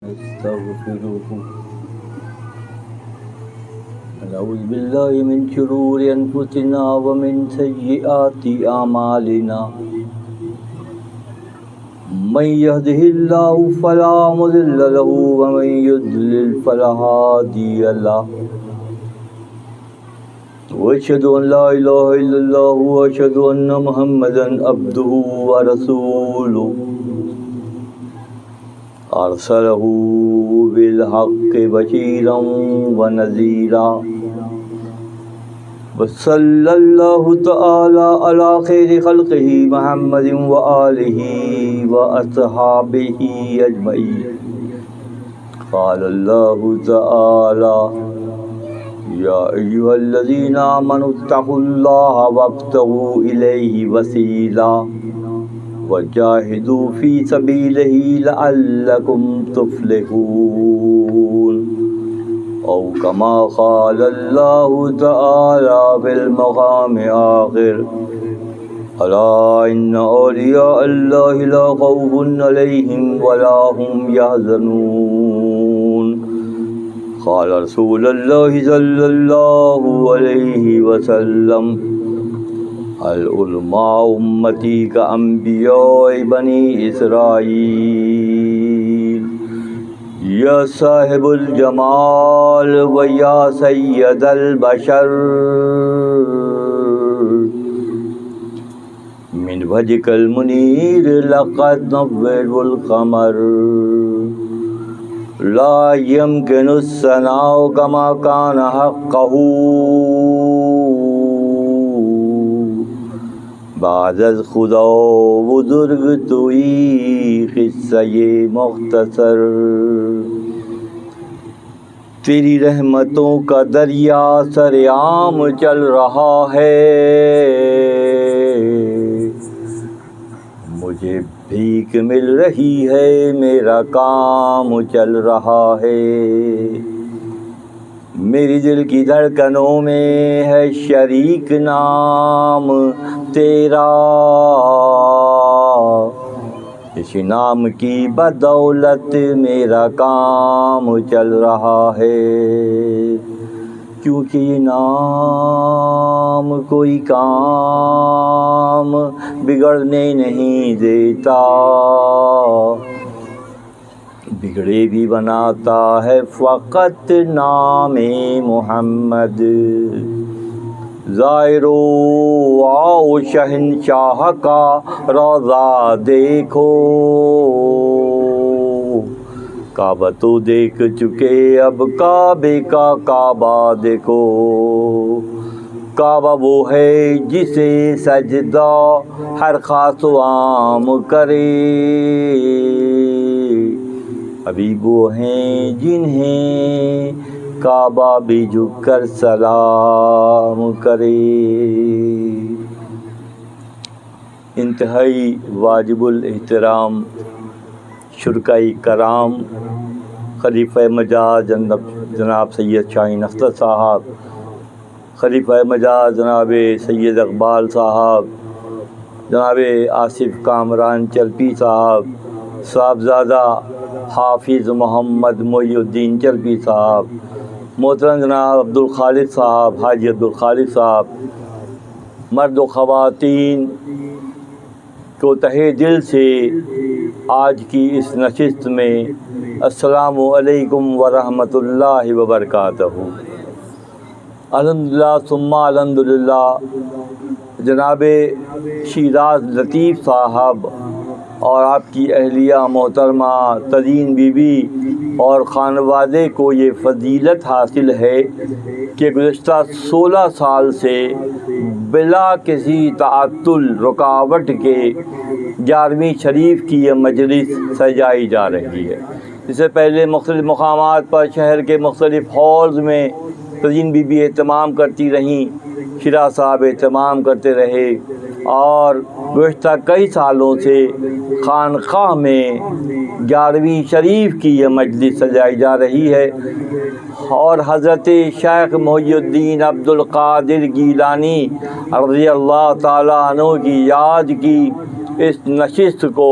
نستغفره ونعوذ بالله من شرور أنفسنا ومن سيئات أعمالنا من يهده الله فلا مضل له ومن يضلل فلا هادي له وأشهد أن لا إله إلا الله وأشهد أن محمدا عبده ورسوله أرسله بالحق بشيرا ونذيرا وصلى الله تعالى على خير خلقه محمد وآله وأصحابه أجمعين قال الله تعالى يا أيها الذين آمنوا اتقوا الله وابتغوا إليه وسيلا وجاهدوا في سبيله لعلكم تفلحون أو كما قال الله تعالى في المقام آخر ألا إن أولياء الله لا خوف عليهم ولا هم يحزنون قال رسول الله صلى الله عليه وسلم العلماء أمتي كأنبياء بني إسرائيل يا صاحب الجمال ويا سيد البشر من وجهك المنير لقد نور القمر لا يمكن الثناء كما كان حقه بعد از خدا بزرگ توئی قصہ مختصر تیری رحمتوں کا دریا سرعام چل رہا ہے مجھے بھیک مل رہی ہے میرا کام چل رہا ہے میری دل کی دھڑکنوں میں ہے شریک نام تیرا اس نام کی بدولت میرا کام چل رہا ہے کیونکہ یہ نام کوئی کام بگڑنے نہیں دیتا بگڑے بھی بناتا ہے فقط نام محمد زائرو آؤ شہنشاہ کا روضہ دیکھو کعبہ تو دیکھ چکے اب کعبے کا کعبہ دیکھو کعبہ وہ ہے جسے سجدہ ہر خاص و عام کرے ابھی وہ ہیں جنہیں کعبہ بھی جھک کر سلام کرے انتہائی واجب الاحترام شرکاء کرام خلیفہ مجاز جناب سید شاہین اختر صاحب خلیفہ مجاز جناب سید اقبال صاحب جناب آصف کامران چلپی صاحب صاحبزادہ حافظ محمد محی الدین چلپی صاحب محترم جناب عبدالخالق صاحب حاجی عبدالخالق صاحب مرد و خواتین کو تہہ دل سے آج کی اس نشست میں السلام علیکم ورحمۃ اللہ وبرکاتہ الحمدللہ ثم الحمدللہ جناب شیراز لطیف صاحب اور آپ کی اہلیہ محترمہ تزین بی بی اور خانوادے کو یہ فضیلت حاصل ہے کہ گزشتہ 16 سال سے بلا کسی تعطل رکاوٹ کے 11ویں شریف کی یہ مجلس سجائی جا رہی ہے اس سے پہلے مختلف مقامات پر شہر کے مختلف ہالز میں تزین بی بی اہتمام کرتی رہیں شیراز صاحب اہتمام کرتے رہے اور گزشتہ کئی سالوں سے خانقاہ میں 11ویں شریف کی یہ مجلس سجائی جا رہی ہے اور حضرت شیخ محی الدین عبد القادر گیلانی رضی اللہ تعالیٰ عنہ کی یاد کی اس نشست کو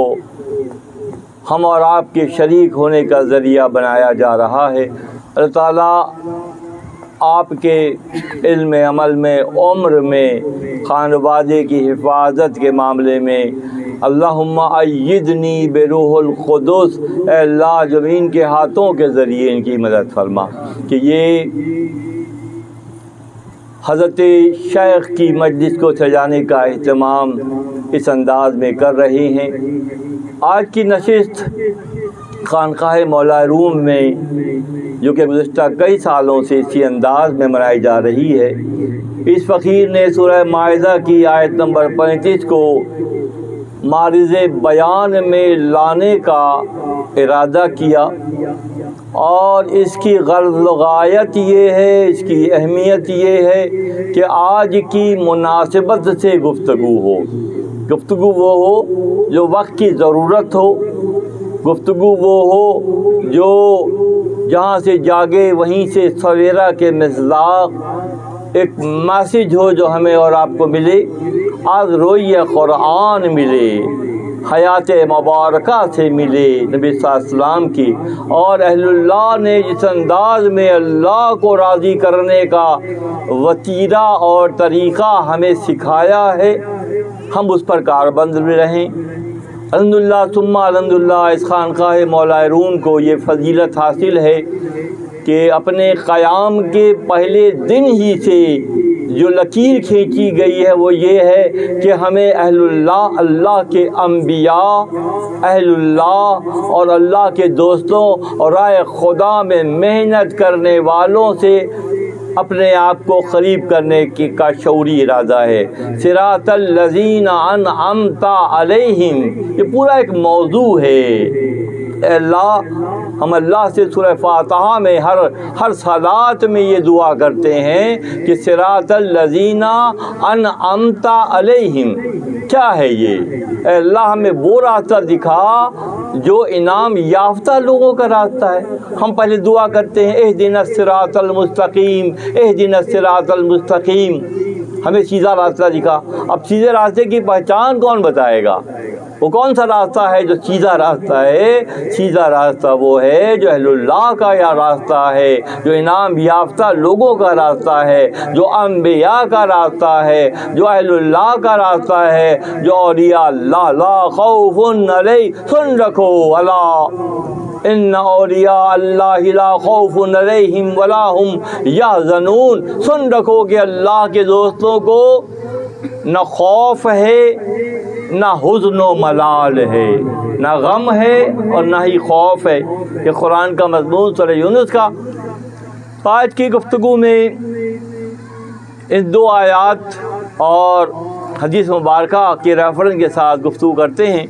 ہم اور آپ کے شریک ہونے کا ذریعہ بنایا جا رہا ہے۔ اللہ تعالیٰ آپ کے علم عمل میں، عمر میں، خانوادے کی حفاظت کے معاملے میں اللہم ایدنی بروح القدس، اے اللہ زمین کے ہاتھوں کے ذریعے ان کی مدد فرما کہ یہ حضرت شیخ کی مجلس کو سجانے کا اہتمام اس انداز میں کر رہے ہیں۔ آج کی نشست خانقاہ مولا روم میں، جو کہ گزشتہ کئی سالوں سے اسی انداز میں منائی جا رہی ہے، اس فقیر نے سورہ مائدہ کی آیت نمبر 35 کو معرض بیان میں لانے کا ارادہ کیا، اور اس کی غرض و غایت یہ ہے، اس کی اہمیت یہ ہے کہ آج کی مناسبت سے گفتگو ہو۔ گفتگو وہ ہو جو وقت کی ضرورت ہو، گفتگو وہ ہو جو جہاں سے جاگے وہیں سے سویرا کے مصداق ایک میسج ہو جو ہمیں اور آپ کو ملے، آج روئی قرآن ملے، حیات مبارکہ سے ملے نبی صلی اللہ علیہ وسلم کی، اور اہل اللہ نے جس انداز میں اللہ کو راضی کرنے کا وتیرہ اور طریقہ ہمیں سکھایا ہے، ہم اس پر کاربند بھی رہیں۔ الحمدللہ ثم الحمدللہ اس خانقاہ مولا روم کو یہ فضیلت حاصل ہے کہ اپنے قیام کے پہلے دن ہی سے جو لکیر کھینچی گئی ہے وہ یہ ہے کہ ہمیں اہل اللہ، اللہ کے انبیاء، اہل اللہ اور اللہ کے دوستوں اور راہ خدا میں محنت کرنے والوں سے اپنے آپ کو قریب کرنے کا شعوری ارادہ ہے۔ صراط الذین انعمت علیہم، یہ پورا ایک موضوع ہے۔ اے اللہ، ہم اللہ سے سورہ فاتحہ میں ہر صلات میں یہ دعا کرتے ہیں کہ صراط الذین انعمت علیہم، کیا ہے یہ؟ اے اللہ ہمیں وہ راستہ دکھا جو انعام یافتہ لوگوں کا راستہ ہے۔ ہم پہلے دعا کرتے ہیں اہدنا الصراط المستقیم، اہدنا الصراط المستقیم، ہمیں سیدھا راستہ دکھا۔ اب سیدھے راستے کی پہچان کون بتائے گا؟ وہ کون سا راستہ ہے جو سیدھا راستہ ہے؟ سیدھا راستہ وہ ہے جو اہل اللہ کا یا راستہ ہے، جو انعام یافتہ لوگوں کا راستہ ہے، جو انبیاء کا راستہ ہے، جو اہل اللہ کا راستہ ہے، جو اولیاء اللہ لا خوف علیہم، سن رکھو اللہ ان اولیاء اللہ لا خوف علیہم ولا ہم یحزنون، سن رکھو کہ اللہ کے دوستوں کو نہ خوف ہے، نہ حزن و ملال ہے، نہ غم ہے اور نہ ہی خوف ہے۔ یہ قرآن کا مضمون سورہ یونس کا۔ آج کی گفتگو میں ان دو آیات اور حدیث مبارکہ کے ریفرنس کے ساتھ گفتگو کرتے ہیں،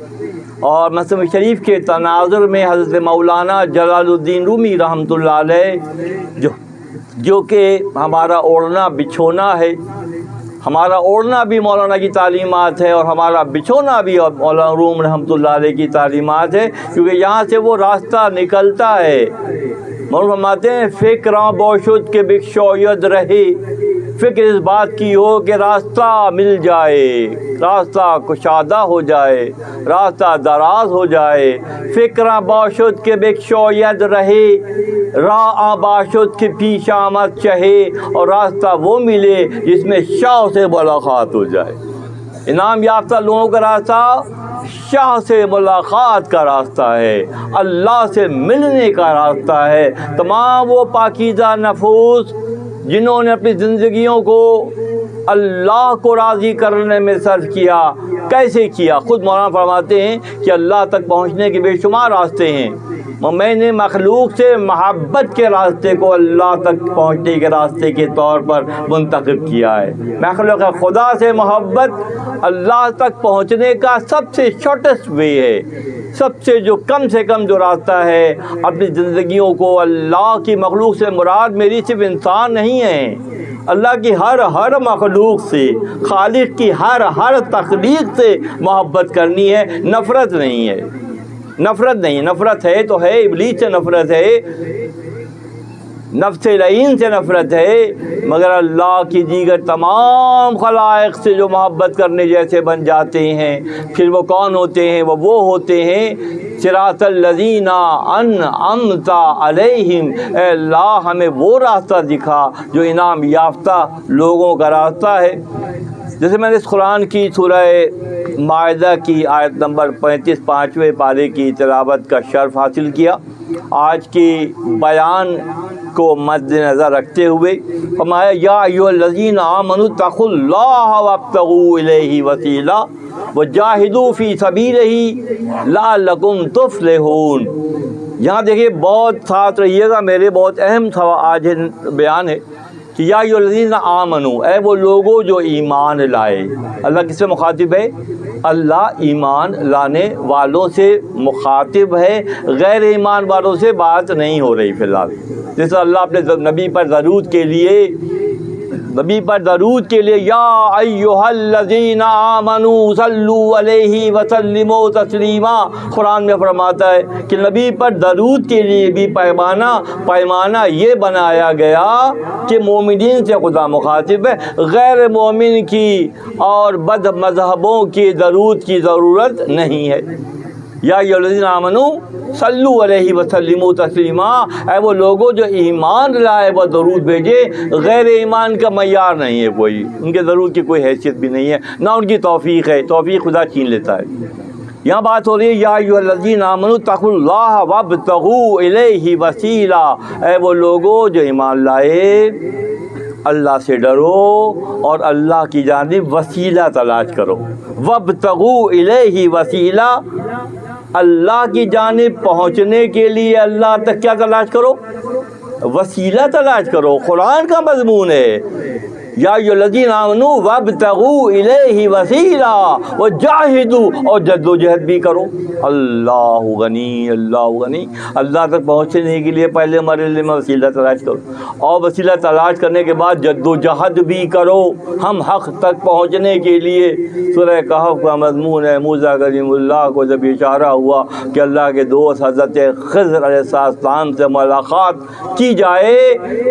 اور مصحف شریف کے تناظر میں حضرت مولانا جلال الدین رومی رحمۃ اللہ علیہ جو کہ ہمارا اوڑھنا بچھونا ہے، ہمارا اوڑھنا بھی مولانا کی تعلیمات ہے اور ہمارا بچھونا بھی مولانا روم رحمۃ اللہ علیہ کی تعلیمات ہے، کیونکہ یہاں سے وہ راستہ نکلتا ہے۔ مولانا فرماتے ہیں فکراں بوشد کے بخشوید رہے، فکر اس بات کی ہو کہ راستہ مل جائے، راستہ کشادہ ہو جائے، راستہ دراز ہو جائے۔ فکراں باشد کے بخشوید رہے، راہ باشد کے پیش آمد چہے، اور راستہ وہ ملے جس میں شاہ سے ملاقات ہو جائے۔ انعام یافتہ لوگوں کا راستہ شاہ سے ملاقات کا راستہ ہے، اللہ سے ملنے کا راستہ ہے۔ تمام وہ پاکیزہ نفوس جنہوں نے اپنی زندگیوں کو اللہ کو راضی کرنے میں صرف کیا، کیسے کیا؟ خود مولانا فرماتے ہیں کہ اللہ تک پہنچنے کے بے شمار راستے ہیں، میں نے مخلوق سے محبت کے راستے کو اللہ تک پہنچنے کے راستے کے طور پر منتخب کیا ہے۔ مخلوق خدا سے محبت اللہ تک پہنچنے کا سب سے شارٹیسٹ وے ہے، سب سے کم جو راستہ ہے اپنی زندگیوں کو اللہ کی مخلوق سے مراد میری صرف انسان نہیں ہے، اللہ کی ہر مخلوق سے، خالق کی ہر تخلیق سے محبت کرنی ہے، نفرت نہیں ہے۔ نفرت ہے تو ہے، ابلیس سے نفرت ہے، نفس لعین سے نفرت ہے، مگر اللہ کی دیگر تمام خلائق سے جو محبت کرنے جیسے بن جاتے ہیں، پھر وہ کون ہوتے ہیں؟ وہ ہوتے ہیں صراط الذین انعمت علیہم، اے اللہ ہمیں وہ راستہ دکھا جو انعام یافتہ لوگوں کا راستہ ہے۔ جیسے میں نے اس قرآن کی سورہ مائدہ کی آیت نمبر 35 5ویں پارے کی تلاوت کا شرف حاصل کیا، آج کی بیان کو مد نظر رکھتے ہوئے فرمایا یا ایھا الذین آمنوا اتقوا اللہ وابتغوا الیہ وسیلہ وجاہدوا فی سبیلہ لعلکم تفلحون۔ یہاں دیکھیے، بہت ساتھ رہیے گا، میرے بہت اہم آج بیان ہے کہ یا ایھا الذین آمنوا، اے وہ لوگوں جو ایمان لائے۔ اللہ کس سے مخاطب ہے؟ اللہ ایمان لانے والوں سے مخاطب ہے، غیر ایمان والوں سے بات نہیں ہو رہی فی الحال۔ جیسے اللہ اپنے نبی پر درود کے لیے یا ایھا الذین آمنوا صلوا علیہ وسلموا تسلیما، قرآن میں فرماتا ہے کہ نبی پر درود کے لیے بھی پیمانہ یہ بنایا گیا کہ مومنین سے خدا مخاطب ہے، غیر مومن کی اور بد مذہبوں کی درود کی ضرورت نہیں ہے۔ یا ایھا الذین آمنوا صلوا علیہ وسلموا تسلیما، اے وہ لوگوں جو ایمان لائے وہ درود بھیجے، غیر ایمان کا معیار نہیں ہے کوئی، ان کے درود کی کوئی حیثیت بھی نہیں ہے، نہ ان کی توفیق ہے، توفیق خدا چھین لیتا ہے۔ یہاں بات ہو رہی ہے یا ایھا الذین آمنوا اتقوا اللہ وابتغوا الیہ وسیلہ، اے وہ لوگوں جو ایمان لائے اللہ سے ڈرو اور اللہ کی جانب وسیلہ تلاش کرو۔ وابتغوا الیہ وسیلہ، اللہ کی جانب پہنچنے کے لیے اللہ تک کیا تلاش کرو؟ وسیلہ تلاش کرو۔ قرآن کا مضمون ہے یا ایھا الذین آمنوا وابتغوا الیہ وسیلہ وجاہدوا، اور جد و جہد بھی کرو۔ اللہ غنی، اللہ غنی، اللہ تک پہنچنے کے لیے پہلے مرحلے میں وسیلہ تلاش کرو، اور وسیلہ تلاش کرنے کے بعد جد و جہد بھی کرو ہم حق تک پہنچنے کے لیے۔ سورہ کہف کا مضمون ہے، موسیٰ کلیم اللہ کو جب اشارہ ہوا کہ اللہ کے دوست حضرت خضر علیہ السلام سے ملاقات کی جائے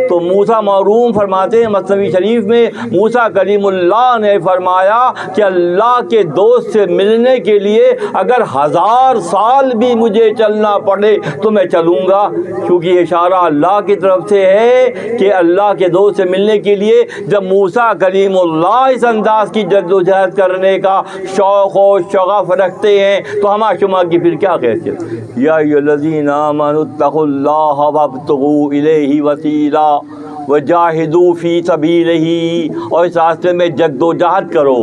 تو موسیٰ محروم فرماتے ہیں مثنوی شریف میں، موسیٰ کلیم اللہ نے فرمایا کہ اللہ کے دوست سے ملنے کے لیے اگر 1000 سال بھی مجھے چلنا پڑے تو میں چلوں گا، کیونکہ یہ اشارہ اللہ کی طرف سے ہے کہ اللہ کے دوست سے ملنے کے لیے جب موسیٰ کلیم اللہ اس انداز کی جد و جہد کرنے کا شوق و شغف رکھتے ہیں تو ہما شما کی پھر کیا حیثیت؟ یا ایھا الذین آمنوا اتقوا اللہ وابتغوا الیہ وسیلہ وجاہدوا فی سبیلہ، اور اس راستے میں جد و جہد کرو۔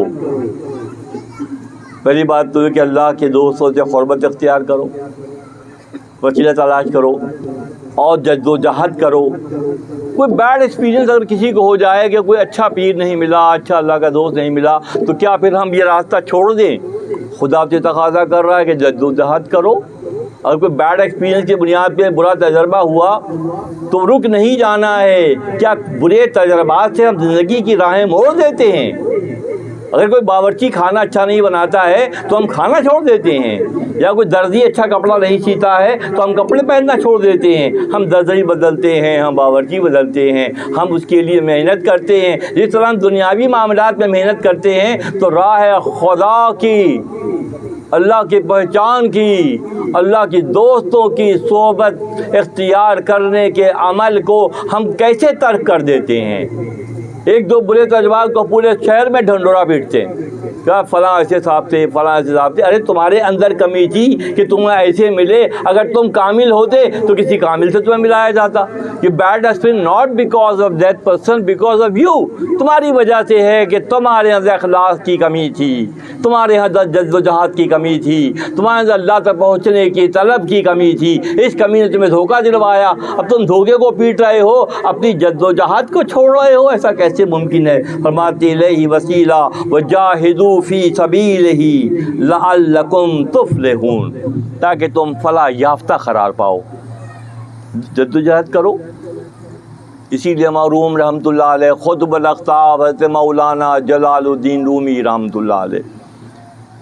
پہلی بات تو ہے کہ اللہ کے دوستوں سے قربت اختیار کرو، وسیلہ تلاش کرو اور جد و جہد کرو۔ کوئی بیڈ ایکسپیرینس اگر کسی کو ہو جائے کہ کوئی اچھا پیر نہیں ملا، اچھا اللہ کا دوست نہیں ملا، تو کیا پھر ہم یہ راستہ چھوڑ دیں؟ خدا سے تقاضا کر رہا ہے کہ جد و جہد کرو۔ اگر کوئی بیڈ ایکسپیرینس کی بنیاد پہ برا تجربہ ہوا تو رک نہیں جانا ہے۔ کیا برے تجربات سے ہم زندگی کی راہیں موڑ دیتے ہیں؟ اگر کوئی باورچی کھانا اچھا نہیں بناتا ہے تو ہم کھانا چھوڑ دیتے ہیں، یا کوئی درزی اچھا کپڑا نہیں سیتا ہے تو ہم کپڑے پہننا چھوڑ دیتے ہیں۔ ہم درزی بدلتے ہیں، ہم باورچی بدلتے ہیں، ہم اس کے لیے محنت کرتے ہیں۔ جس طرح ہم دنیاوی معاملات میں محنت کرتے ہیں تو راہ خدا کی، اللہ کی پہچان کی، اللہ کی دوستوں کی صحبت اختیار کرنے کے عمل کو ہم کیسے ترک کر دیتے ہیں؟ ایک دو برے تجربات کو پورے شہر میں ڈھنڈورا پیٹتے ہیں، کیا فلاں ایسے صاحب تھے، فلاں ایسے صاحب تھے۔ ارے تمہارے اندر کمی تھی کہ تمہیں ایسے ملے، اگر تم کامل ہوتے تو کسی کامل سے تمہیں ملایا جاتا۔ یہ bad experience not because of that person, because of you, تمہاری وجہ سے ہے کہ تمہارے اندر اخلاص کی کمی تھی، تمہارے اندر جد و جہد کی کمی تھی، تمہارے اندر اللہ تک پہنچنے کی طلب کی کمی تھی، اس کمی نے تمہیں دھوکہ دلوایا۔ اب تم دھوکے کو پیٹ رہے ہو، اپنی جد و جہد کو چھوڑ رہے ہو، ایسا کیسے ممکن ہے؟ فرماتے الیہ وسیلہ وجاہدوا فی سبیلہ لعلکم تفلحون، تاکہ تم فلاح یافتہ قرار پاؤ۔ جد و جہد کرو۔ اسی لیے مرحوم رحمۃ اللہ علیہ خود بالاختاب حضرت مولانا جلال الدین رومی رحمۃ اللہ علیہ،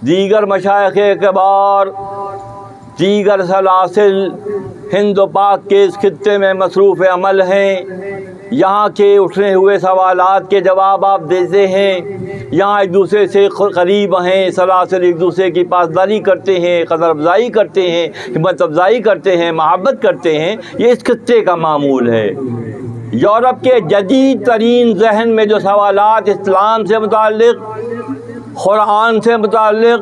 دیگر مشائخ کبار دیگر سلاسل ہند و پاک کے اس خطے میں مصروف عمل ہیں، یہاں کے اٹھنے ہوئے سوالات کے جواب آپ دیتے ہیں، یہاں ایک دوسرے سے قریب ہیں، سلاسل ایک دوسرے کی پاسداری کرتے ہیں، قدر افزائی کرتے ہیں، ہمت افزائی کرتے ہیں، محبت کرتے ہیں۔ یہ اس خطے کا معمول ہے۔ یورپ کے جدید ترین ذہن میں جو سوالات اسلام سے متعلق، قرآن سے متعلق،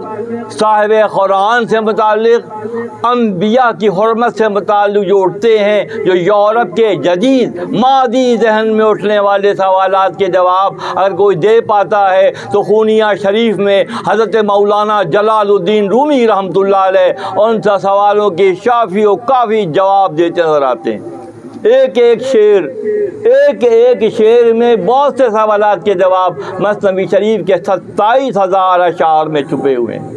صاحب قرآن سے متعلق، انبیاء کی حرمت سے متعلق جو اٹھتے ہیں، جو یورپ کے جدید مادی ذہن میں اٹھنے والے سوالات کے جواب اگر کوئی دے پاتا ہے تو خونیہ شریف میں حضرت مولانا جلال الدین رومی رحمۃ اللہ علیہ ان سا سوالوں کے شافی و کافی جواب دیتے نظر آتے ہیں۔ ایک ایک شعر میں بہت سے سوالات کے جواب مثنوی شریف کے 27,000 اشعار میں چھپے ہوئے ہیں۔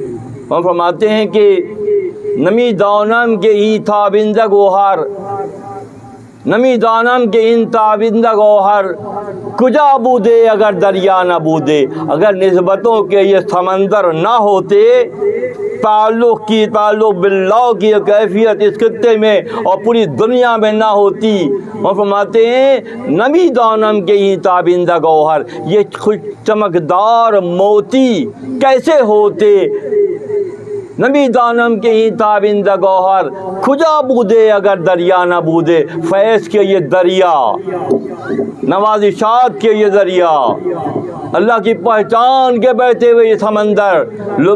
وہ فرماتے ہیں کہ نمی دانم کے ای تابندہ گوہر، نمی دانم کے ان تابندہ گوہر، کجا بودے اگر دریا نہ بودے۔ اگر نسبتوں کے یہ سمندر نہ ہوتے، تعلق باللہ کی کیفیت اس خطے میں اور پوری دنیا میں نہ ہوتی۔ وہ فرماتے ہیں نمی دانم کے ہی تابندہ گوہر، یہ خوش چمکدار موتی کیسے ہوتے، نمی دانم کے ہی تابندہ گوہر، کھجا بودے اگر دریا نہ بودے۔ فیض کے یہ دریا، نوازشات کے یہ دریا، اللہ کی پہچان کے بہتے ہوئے یہ سمندر،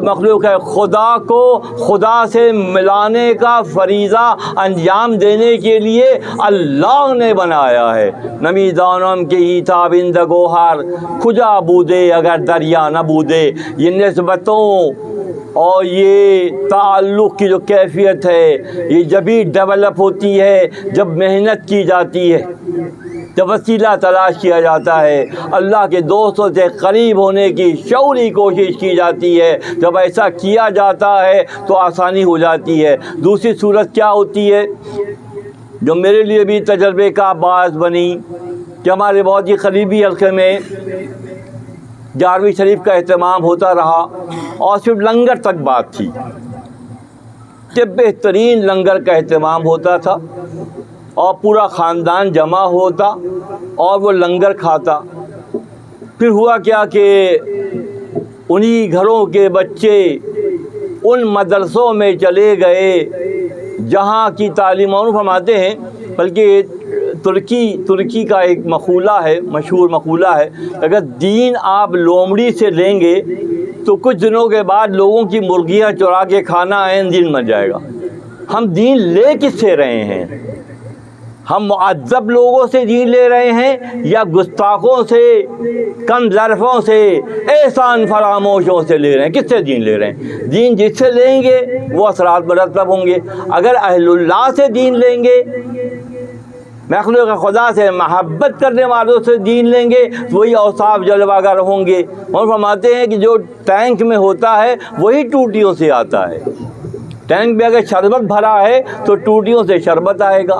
مخلوق ہے خدا کو خدا سے ملانے کا فریضہ انجام دینے کے لیے اللہ نے بنایا ہے۔ نمی دانم کے ہی تابندہ گوہر، کھجا بودے اگر دریا نہ بودے۔ یہ نسبتوں اور یہ تعلق کی جو کیفیت ہے، یہ جبھی ڈیولپ ہوتی ہے جب محنت کی جاتی ہے، جب وسیلہ تلاش کیا جاتا ہے، اللہ کے دوستوں سے قریب ہونے کی شعوری کوشش کی جاتی ہے۔ جب ایسا کیا جاتا ہے تو آسانی ہو جاتی ہے۔ دوسری صورت کیا ہوتی ہے جو میرے لیے بھی تجربے کا باعث بنی کہ ہمارے بہت ہی قریبی حلقے میں 11ویں شریف کا اہتمام ہوتا رہا اور صرف لنگر تک بات تھی کہ بہترین لنگر کا اہتمام ہوتا تھا اور پورا خاندان جمع ہوتا اور وہ لنگر کھاتا۔ پھر ہوا کیا کہ انہی گھروں کے بچے ان مدرسوں میں چلے گئے جہاں کی تعلیم، اور فرماتے ہیں بلکہ ترکی کا ایک مقولہ ہے، مشہور مقولہ ہے، اگر دین آپ لومڑی سے لیں گے تو کچھ دنوں کے بعد لوگوں کی مرغیاں چرا کے کھانا عین دین بن جائے گا۔ ہم دین لے کس سے رہے ہیں؟ ہم معذب لوگوں سے دین لے رہے ہیں یا گستاخوں سے، کم ظرفوں سے، احسان فراموشوں سے لے رہے ہیں؟ کس سے دین لے رہے ہیں؟ دین جس سے لیں گے وہ اثرات مرتب ہوں گے۔ اگر اہل اللہ سے دین لیں گے، مخلوق خدا سے محبت کرنے والوں سے دین لیں گے تو وہی اوصاف جلوہ گر ہوں گے۔ اور فرماتے ہیں کہ جو ٹینک میں ہوتا ہے وہی ٹوٹیوں سے آتا ہے۔ ٹینک میں اگر شربت بھرا ہے تو ٹوٹیوں سے شربت آئے گا،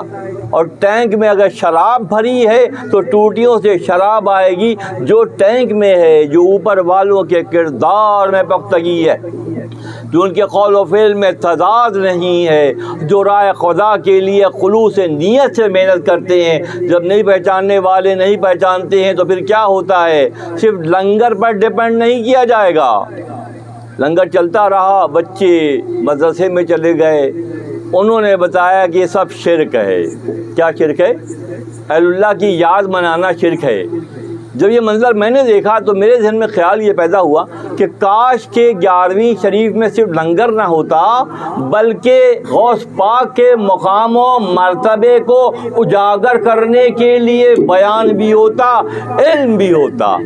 اور ٹینک میں اگر شراب بھری ہے تو ٹوٹیوں سے شراب آئے گی۔ جو ٹینک میں ہے، جو اوپر والوں کے کردار میں پختگی ہے، جو ان کے قول و فعل میں تضاد نہیں ہے، جو رائے خدا کے لیے خلوص نیت سے محنت کرتے ہیں، جب نہیں پہچاننے والے نہیں پہچانتے ہیں تو پھر کیا ہوتا ہے؟ صرف لنگر پر ڈیپینڈ نہیں کیا جائے گا۔ لنگر چلتا رہا، بچے مدرسے میں چلے گئے، انہوں نے بتایا کہ یہ سب شرک ہے۔ کیا شرک ہے؟ اہل اللہ کی یاد منانا شرک ہے۔ جب یہ منظر میں نے دیکھا تو میرے ذہن میں خیال یہ پیدا ہوا کہ کاش کہ 11ویں شریف میں صرف لنگر نہ ہوتا بلکہ غوث پاک کے مقام و مرتبے کو اجاگر کرنے کے لیے بیان بھی ہوتا، علم بھی ہوتا۔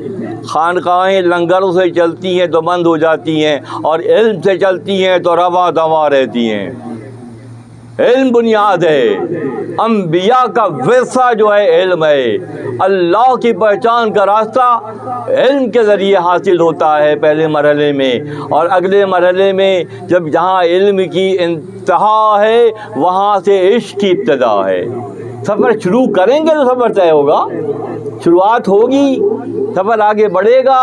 خانقاہیں لنگروں سے چلتی ہیں تو بند ہو جاتی ہیں، اور علم سے چلتی ہیں تو رواں دواں رہتی ہیں۔ علم بنیاد ہے، انبیاء کا ورثہ جو ہے علم ہے۔ اللہ کی پہچان کا راستہ علم کے ذریعے حاصل ہوتا ہے پہلے مرحلے میں، اور اگلے مرحلے میں جب جہاں علم کی انتہا ہے وہاں سے عشق کی ابتدا ہے۔ سفر شروع کریں گے تو سفر طے ہوگا۔ شروعات ہوگی، سفر آگے بڑھے گا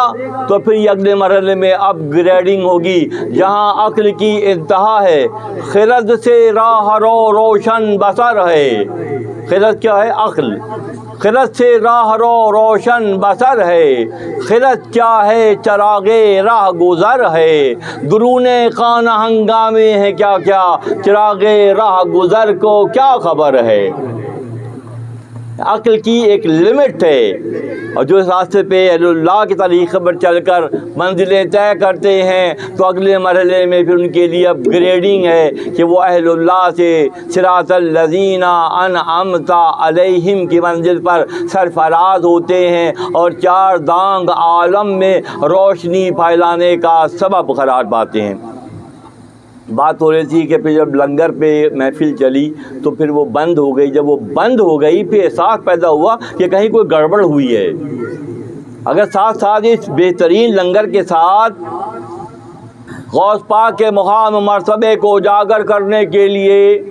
تو پھر یہ اگلے مرحلے میں اپ گریڈنگ ہوگی، جہاں عقل کی انتہا ہے، خرد سے راہ رو روشن بصر ہے۔ خرد کیا ہے؟ عقل۔ خرد سے راہ رو روشن بصر ہے، خرد کیا ہے چراغ راہ گزر ہے، درون خانہ ہنگامے ہیں کیا کیا، چراغ راہ گزر کو کیا خبر ہے۔ عقل کی ایک لمٹ ہے، اور جو اس راستے پہ اہل اللہ کے طریقے پر چل کر منزلیں طے کرتے ہیں تو اگلے مرحلے میں پھر ان کے لیے اپ گریڈنگ ہے کہ وہ اہل اللہ سے صراط الذین انعمت علیہم کی منزل پر سرفراز ہوتے ہیں اور چار دانگ عالم میں روشنی پھیلانے کا سبب قرار پاتے ہیں۔ بات ہو رہی تھی کہ پھر جب لنگر پہ محفل چلی تو پھر وہ بند ہو گئی، جب وہ بند ہو گئی پھر احساس پیدا ہوا کہ کہیں کوئی گڑبڑ ہوئی ہے۔ اگر ساتھ ساتھ اس بہترین لنگر کے ساتھ غوث پاک کے مقام مرتبے کو اجاگر کرنے کے لیے،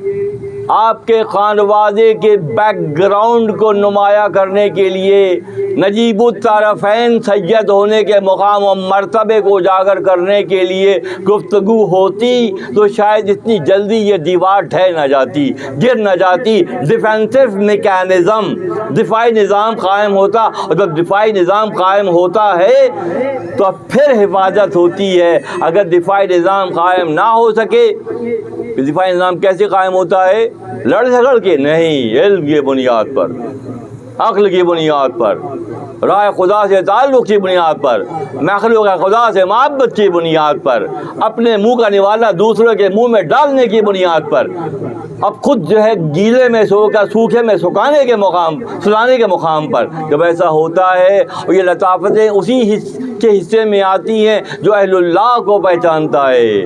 آپ کے خانوادے کے بیک گراؤنڈ کو نمایاں کرنے کے لیے، نجیب الطرفین سید ہونے کے مقام و مرتبے کو اجاگر کرنے کے لیے گفتگو ہوتی تو شاید اتنی جلدی یہ دیوار ڈھہ نہ جاتی، گر نہ جاتی۔ ڈیفینسو میکینزم، دفاعی نظام قائم ہوتا، اور جب دفاعی نظام قائم ہوتا ہے تو پھر حفاظت ہوتی ہے۔ اگر دفاعی نظام قائم نہ ہو سکے، دفاعی نظام کیسے قائم ہوتا ہے؟ لڑ جھگڑ کے نہیں، علم کی بنیاد پر، عقل کی بنیاد پر، راہ خدا سے تعلق کی بنیاد پر، مخلوق خدا سے محبت کی بنیاد پر، اپنے منہ کا نوالا دوسروں کے منہ میں ڈالنے کی بنیاد پر، اب خود جو ہے گیلے میں سو کر سوکھے میں سکھانے کے مقام پر جب ایسا ہوتا ہے، اور یہ لطافتیں اسی کے حصے میں آتی ہیں جو اہل اللہ کو پہچانتا ہے،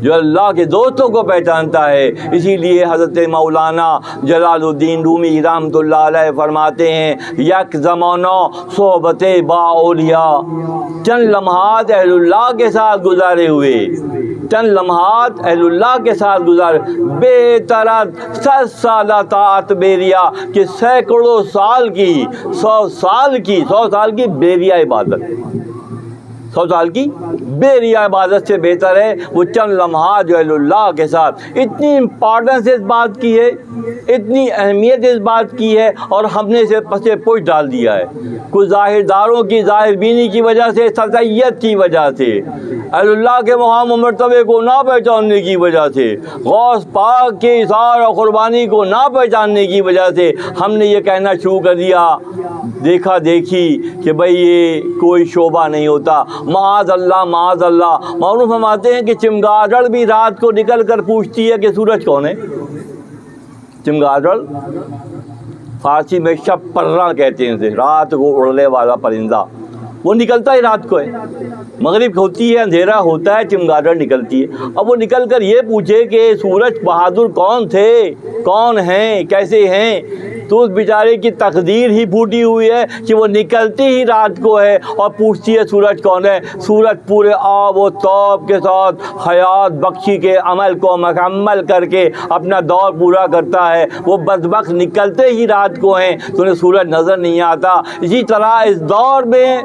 جو اللہ کے دوستوں کو پہچانتا ہے۔ اسی لیے حضرت مولانا جلال الدین رومی رحمۃ اللہ علیہ فرماتے ہیں، یک زمانہ صحبت با اولیاء، چند لمحات اہل اللہ کے ساتھ گزارے ہوئے، چند لمحات اہل اللہ کے ساتھ گزارے، بہترت 100 سالہ طاعت بیریا، کہ سینکڑوں سال کی 100 سال کی بیریا عبادت، 100 سال کی بیریا عبادت سے بہتر ہے وہ چند لمحات جو اہل اللہ کے ساتھ۔ اتنی امپورٹنس اس بات کی ہے، اتنی اہمیت اس بات کی ہے، اور ہم نے اسے پسے پوش ڈال دیا ہے، کچھ ظاہر داروں کی ظاہر بینی کی وجہ سے، سطحیت کی وجہ سے، اہل اللہ کے مقام و مرتبے کو نہ پہچاننے کی وجہ سے، غوث پاک کے اثار اور قربانی کو نہ پہچاننے کی وجہ سے ہم نے یہ کہنا شروع کر دیا، دیکھا دیکھی کہ بھئی یہ کوئی شعبہ نہیں ہوتا، معاذ اللہ معاذ اللہ۔ معلوم فرماتے ہیں کہ چمگادڑ بھی رات کو نکل کر پوچھتی ہے کہ سورج کون ہے۔ چمگادڑ فارسی میں شب پرہ کہتے ہیں اسے، رات کو اڑنے والا پرندہ، وہ نکلتا ہی رات کو ہے، مغرب ہوتی ہے، اندھیرا ہوتا ہے، چمگادڑ نکلتی ہے۔ اب وہ نکل کر یہ پوچھے کہ سورج بہادر کون تھے، کون ہیں، کیسے ہیں، تو اس بیچارے کی تقدیر ہی پھوٹی ہوئی ہے کہ وہ نکلتی ہی رات کو ہے اور پوچھتی ہے سورج کون ہے۔ سورج پورے آب و تاب کے ساتھ حیات بخشی کے عمل کو مکمل کر کے اپنا دور پورا کرتا ہے، وہ بدبخت نکلتے ہی رات کو ہیں تو انہیں سورج نظر نہیں آتا۔ اسی طرح اس دور میں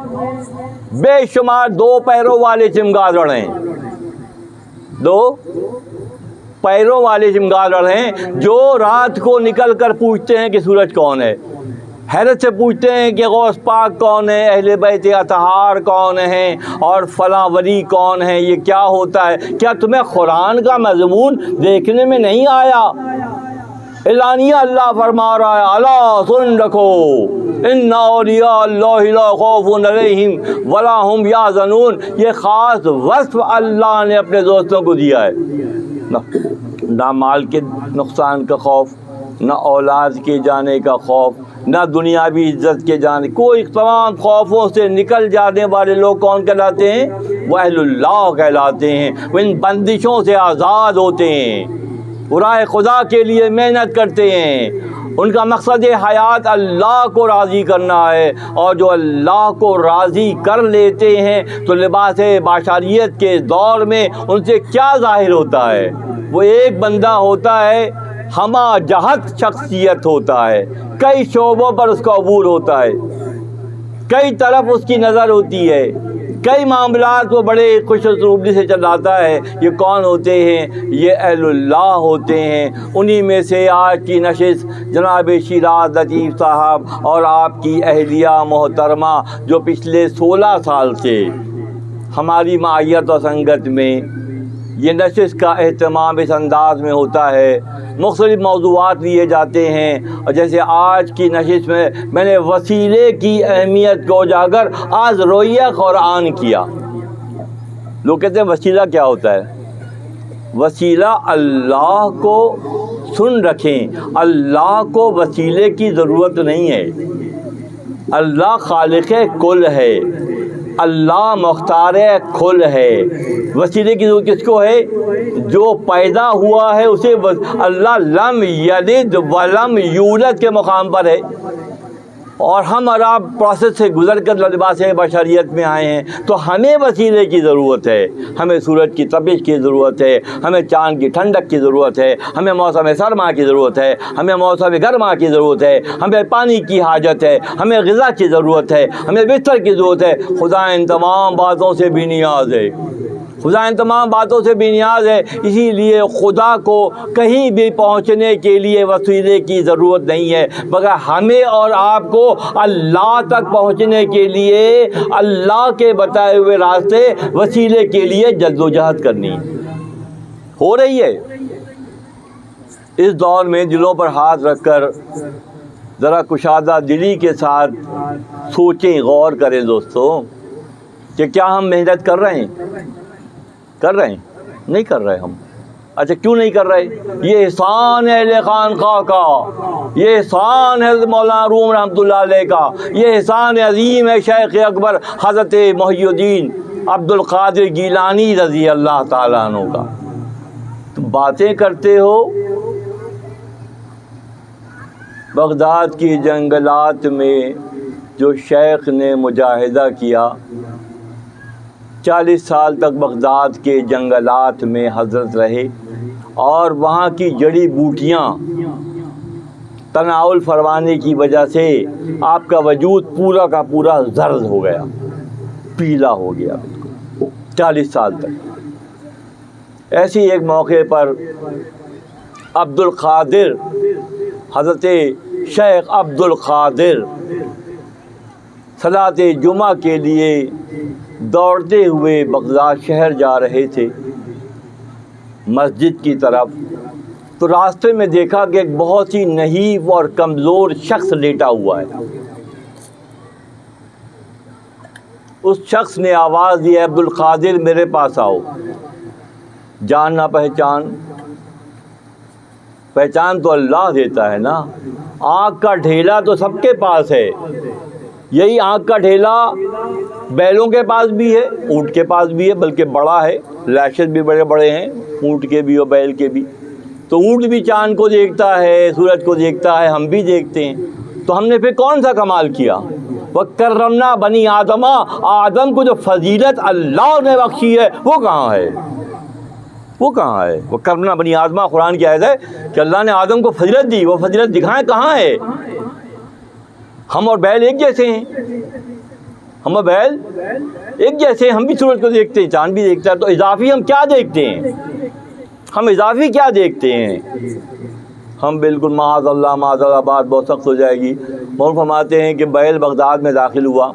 بے شمار 2 پیروں والے چمگادڑ ہیں، 2 پیروں والے چمگادڑ ہیں جو رات کو نکل کر پوچھتے ہیں کہ سورج کون ہے، حیرت سے پوچھتے ہیں کہ غوث پاک کون ہے، اہل بیت اطہار کون ہیں، اور فلاں ولی کون ہیں، یہ کیا ہوتا ہے، کیا تمہیں قرآن کا مضمون دیکھنے میں نہیں آیا؟ اعلانیہ اللہ فرما رہا ہے، الا سن رکھو ان اولیاء اللہ لا خوف علیہم ولا هم یحزنون۔ یہ خاص وصف اللہ نے اپنے دوستوں کو دیا ہے، نہ مال کے نقصان کا خوف، نہ اولاد کے جانے کا خوف، نہ دنیاوی عزت کے جانے، کوئی تمام خوفوں سے نکل جانے والے لوگ کون کہلاتے ہیں؟ وہ اہل اللہ کہلاتے ہیں، وہ ان بندشوں سے آزاد ہوتے ہیں، وہ راہ خدا کے لیے محنت کرتے ہیں، ان کا مقصد حیات اللہ کو راضی کرنا ہے، اور جو اللہ کو راضی کر لیتے ہیں تو لباس بشریت کے دور میں ان سے کیا ظاہر ہوتا ہے؟ وہ ایک بندہ ہوتا ہے ہمہ جہت شخصیت ہوتا ہے، کئی شعبوں پر اس کا عبور ہوتا ہے، کئی طرف اس کی نظر ہوتی ہے، کئی معاملات وہ بڑے خوش اسلوبی سے چلاتا ہے۔ یہ کون ہوتے ہیں؟ یہ اہل اللہ ہوتے ہیں۔ انہی میں سے آج کی نشست جناب شیراز لطیف صاحب اور آپ کی اہلیہ محترمہ جو پچھلے 16 سال سے ہماری معیت و سنگت میں یہ نشست کا اہتمام اس انداز میں ہوتا ہے، مختلف موضوعات لیے جاتے ہیں، اور جیسے آج کی نشست میں نے وسیلے کی اہمیت کو اجاگر آج رویہ قرآن کیا۔ لوگ کہتے ہیں وسیلہ کیا ہوتا ہے؟ وسیلہ اللہ کو سن رکھیں، اللہ کو وسیلے کی ضرورت نہیں ہے، اللہ خالق کل ہے، اللہ مختار کل ہے۔ وسیلے کی ضرورت کس کو ہے؟ جو پیدا ہوا ہے اسے اللہ لم یلد ولم یولد کے مقام پر ہے، اور ہم اور آپ پروسیس سے گزر کر لباس بشریت میں آئے ہیں، تو ہمیں وسیلے کی ضرورت ہے۔ ہمیں سورج کی تپش کی ضرورت ہے، ہمیں چاند کی ٹھنڈک کی ضرورت ہے، ہمیں موسم سرما کی ضرورت ہے، ہمیں موسم گرما کی ضرورت ہے، ہمیں پانی کی حاجت ہے، ہمیں غذا کی ضرورت ہے، ہمیں بستر کی ضرورت ہے۔ خدا ان تمام باتوں سے بھی نیاز ہے، خدا ان تمام باتوں سے بھی نیاز ہے۔ اسی لیے خدا کو کہیں بھی پہنچنے کے لیے وسیلے کی ضرورت نہیں ہے، مگر ہمیں اور آپ کو اللہ تک پہنچنے کے لیے اللہ کے بتائے ہوئے راستے وسیلے کے لیے جد و جہد کرنی ہو رہی ہے۔ اس دور میں دلوں پر ہاتھ رکھ کر ذرا کشادہ دلی کے ساتھ سوچیں، غور کریں دوستو، کہ کیا ہم محنت کر رہے ہیں؟ کر رہے ہیں؟ نہیں کر رہے ہم۔ اچھا کیوں نہیں کر رہے؟ یہ احسان ہے اہل خانقاہ کا، یہ احسان ہے مولانا روم رحمۃ اللہ علیہ کا، یہ احسان عظیم ہے شیخ اکبر حضرت محی الدین عبد القادر گیلانی رضی اللہ تعالیٰ عنہ کا۔ تم باتیں کرتے ہو بغداد کی جنگلات میں جو شیخ نے مجاہدہ کیا، 40 سال تک بغداد کے جنگلات میں حضرت رہے، اور وہاں کی جڑی بوٹیاں تناول فرمانے کی وجہ سے آپ کا وجود پورا کا پورا زرد ہو گیا، پیلا ہو گیا بالکل 40 سال تک۔ ایسے ایک موقع پر عبد القادر، حضرت شیخ عبد القادر صلاۃ جمعہ کے لیے دوڑتے ہوئے بغداد شہر جا رہے تھے مسجد کی طرف، تو راستے میں دیکھا کہ ایک بہت ہی نحیف اور کمزور شخص لیٹا ہوا ہے۔ اس شخص نے آواز دی، عبد القادر میرے پاس آؤ۔ جان نہ پہچان، پہچان تو اللہ دیتا ہے نا۔ آنکھ کا ڈھیلا تو سب کے پاس ہے، یہی آنکھ کا ڈھیلا بیلوں کے پاس بھی ہے، اونٹ کے پاس بھی ہے، بلکہ بڑا ہے، لیشز بھی بڑے بڑے ہیں اونٹ کے بھی اور بیل کے بھی۔ تو اونٹ بھی چاند کو دیکھتا ہے، سورج کو دیکھتا ہے، ہم بھی دیکھتے ہیں۔ تو ہم نے پھر کون سا کمال کیا؟ وَكَرَّمْنَا بَنِي آدَمَ، آدم کو جو فضیلت اللہ نے بخشی ہے وہ کہاں ہے؟ وہ کہاں ہے؟ وَكَرَّمْنَا بَنِي آدَمَ، قرآن کی آیت ہے کہ اللہ نے آدم کو فضیلت دی، وہ فضیلت دکھائیں کہاں ہے؟ ہم اور بیل ایک جیسے ہیں، ہم اور بیل ایک جیسے ہیں، ہم بھی سورج کو دیکھتے ہیں، چاند بھی دیکھتا ہے، تو اضافی ہم کیا دیکھتے ہیں؟ ہم اضافی کیا دیکھتے ہیں؟ ہم بالکل معاذ اللہ بات بہت سخت ہو جائے گی۔ مولوی فرماتے ہیں کہ بیل بغداد میں داخل ہوا،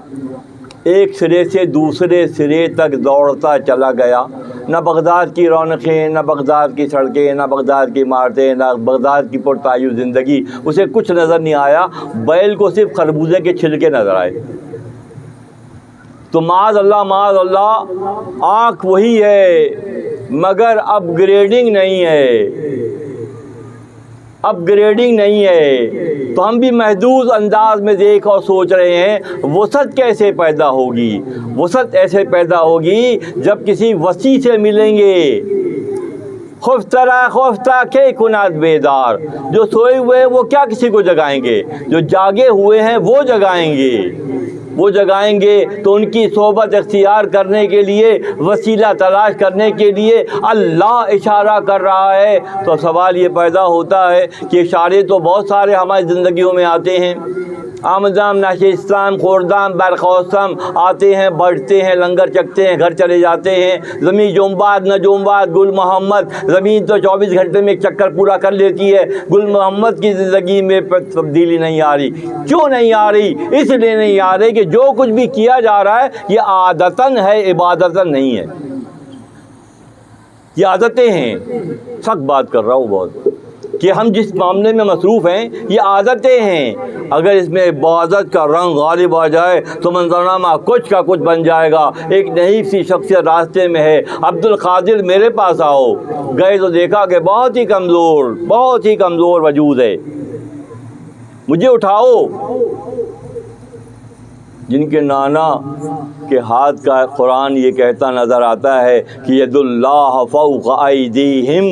ایک سرے سے دوسرے سرے تک دوڑتا چلا گیا، نہ بغداد کی رونقیں، نہ بغداد کی سڑکیں، نہ بغداد کی عمارتیں، نہ بغداد کی پرتعیش زندگی، اسے کچھ نظر نہیں آیا، بیل کو صرف خربوزے کے چھلکے نظر آئے۔ تو معاذ اللہ آنکھ وہی ہے مگر اپ گریڈنگ نہیں ہے، اپ گریڈنگ نہیں ہے۔ تو ہم بھی محدود انداز میں دیکھ اور سوچ رہے ہیں وسعت کیسے پیدا ہوگی؟ وسعت ایسے پیدا ہوگی جب کسی وسیع سے ملیں گے۔ خفتہ کے کنات بیدار، جو سوئے ہوئے ہیں وہ کیا کسی کو جگائیں گے؟ جو جاگے ہوئے ہیں وہ جگائیں گے۔ وہ جگائیں گے تو ان کی صحبت اختیار کرنے کے لیے، وسیلہ تلاش کرنے کے لیے اللہ اشارہ کر رہا ہے۔ تو سوال یہ پیدا ہوتا ہے کہ اشارے تو بہت سارے ہماری زندگیوں میں آتے ہیں، آمدام ناشِ اسلام خوردام برخوستم آتے ہیں، بڑھتے ہیں، لنگر چکتے ہیں، گھر چلے جاتے ہیں، زمین جومباد نہ جومباد گل محمد، زمین تو 24 گھنٹے میں ایک چکر پورا کر لیتی ہے، گل محمد کی زندگی میں تبدیلی نہیں آ رہی۔ کیوں نہیں آ رہی؟ اس لیے نہیں آ رہی کہ جو کچھ بھی کیا جا رہا ہے یہ عادتاً ہے، عبادتاً نہیں ہے، یہ عادتیں ہیں۔ سخت بات کر رہا ہوں بہت، کہ ہم جس معاملے میں مصروف ہیں یہ عادتیں ہیں۔ اگر اس میں عبادت کا رنگ غالب آ جائے تو منظرنامہ کچھ کا کچھ بن جائے گا۔ ایک نحیف سی شخصیت راستے میں ہے، عبد القادر میرے پاس آؤ، گئے تو دیکھا کہ بہت ہی کمزور وجود ہے، مجھے اٹھاؤ۔ جن کے نانا کے ہاتھ کا قرآن یہ کہتا نظر آتا ہے کہ ید اللہ فوق ایدیہم،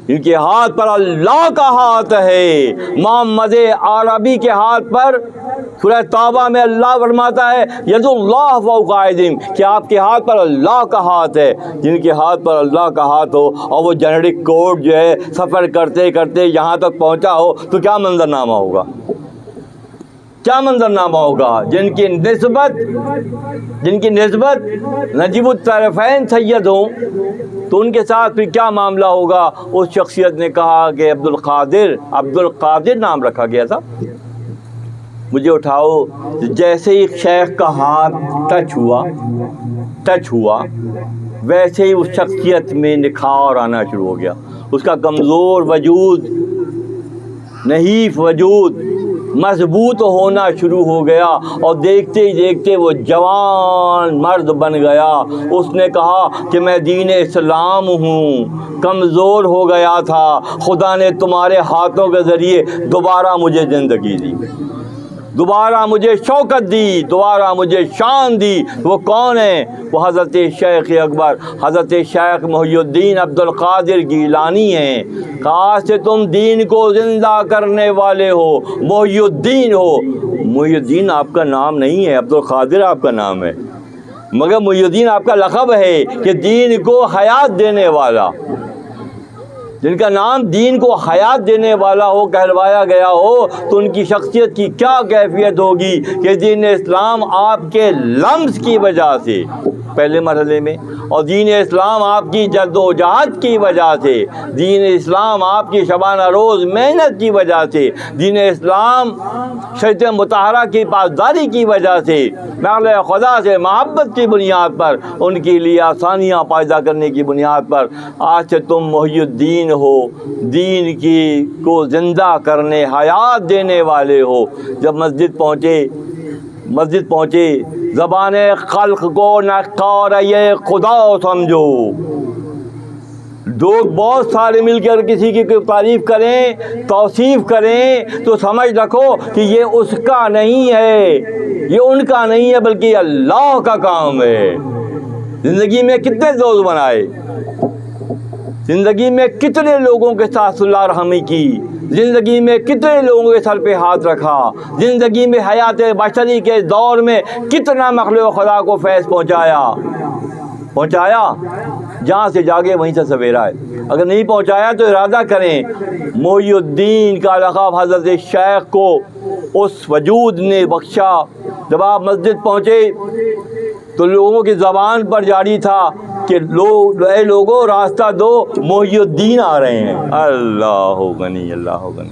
ان کے ہاتھ پر اللہ کا ہاتھ ہے۔ محمد عربی کے ہاتھ پر سورہ توبہ میں اللہ فرماتا ہے ید اللہ فوق ایدیہم، کہ آپ کے ہاتھ پر اللہ کا ہاتھ ہے۔ جن کے ہاتھ پر اللہ کا ہاتھ ہو اور وہ جنرک کوڈ جو ہے سفر کرتے کرتے یہاں تک پہنچا ہو تو کیا منظرنامہ ہوگا، کیا منظرنامہ ہوگا؟ جن کی نسبت نجیب الطرفین سید ہوں تو ان کے ساتھ پھر کیا معاملہ ہوگا؟ اس شخصیت نے کہا کہ عبد القادر نام رکھا گیا تھا، مجھے اٹھاؤ۔ جیسے ہی شیخ کا ہاتھ ٹچ ہوا ویسے ہی اس شخصیت میں نکھار آنا شروع ہو گیا، اس کا کمزور وجود، نحیف وجود مضبوط ہونا شروع ہو گیا، اور دیکھتے ہی دیکھتے وہ جوان مرد بن گیا۔ اس نے کہا کہ میں دین اسلام ہوں، کمزور ہو گیا تھا، خدا نے تمہارے ہاتھوں کے ذریعے دوبارہ مجھے زندگی دی، دوبارہ مجھے شوکت دی، دوبارہ مجھے شان دی۔ وہ کون ہے؟ وہ حضرت شیخ اکبر، حضرت شیخ محی الدین عبد القادر گیلانی ہیں۔ آج سے تم دین کو زندہ کرنے والے ہو، محی الدین ہو۔ محی الدین آپ کا نام نہیں ہے، عبد القادر آپ کا نام ہے، مگر محی الدین آپ کا لقب ہے کہ دین کو حیات دینے والا۔ جن کا نام دین کو حیات دینے والا ہو، کہلوایا گیا ہو، تو ان کی شخصیت کی کیا کیفیت ہوگی کہ دین اسلام آپ کے لمس کی وجہ سے پہلے مرحلے میں، اور دین اسلام آپ کی جد و جہد کی وجہ سے، دین اسلام آپ کی شبانہ روز محنت کی وجہ سے، دین اسلام شریعت مطہرہ کی پاسداری کی وجہ سے، نعل خدا سے محبت کی بنیاد پر، ان کے لیے آسانیاں پیدا کرنے کی بنیاد پر آج سے تم محی الدین ہو، دین کی کو زندہ کرنے، حیات دینے والے ہو۔ جب مسجد پہنچے زبان خلق کو نقار یہ خدا سمجھو۔ لوگ بہت سارے مل کر کسی کی تعریف کریں، توصیف کریں تو سمجھ رکھو کہ یہ اس کا نہیں ہے، یہ ان کا نہیں ہے، بلکہ یہ اللہ کا کام ہے۔ زندگی میں کتنے دوست بنائے، زندگی میں کتنے لوگوں کے ساتھ صلح رحمی کی، زندگی میں کتنے لوگوں کے سر پہ ہاتھ رکھا، زندگی میں حیات بشری کے دور میں کتنا مخلوق خدا کو فیض پہنچایا۔ جہاں سے جاگے وہیں سے سویرا ہے، اگر نہیں پہنچایا تو ارادہ کریں۔ محی الدین کا لقب حضرت شیخ کو اس وجود نے بخشا۔ جب آپ مسجد پہنچے تو لوگوں کی زبان پر جاری تھا کہ اے لوگوں راستہ دو، محی الدین آ رہے ہیں۔ اللہ غنی، اللہ غنی،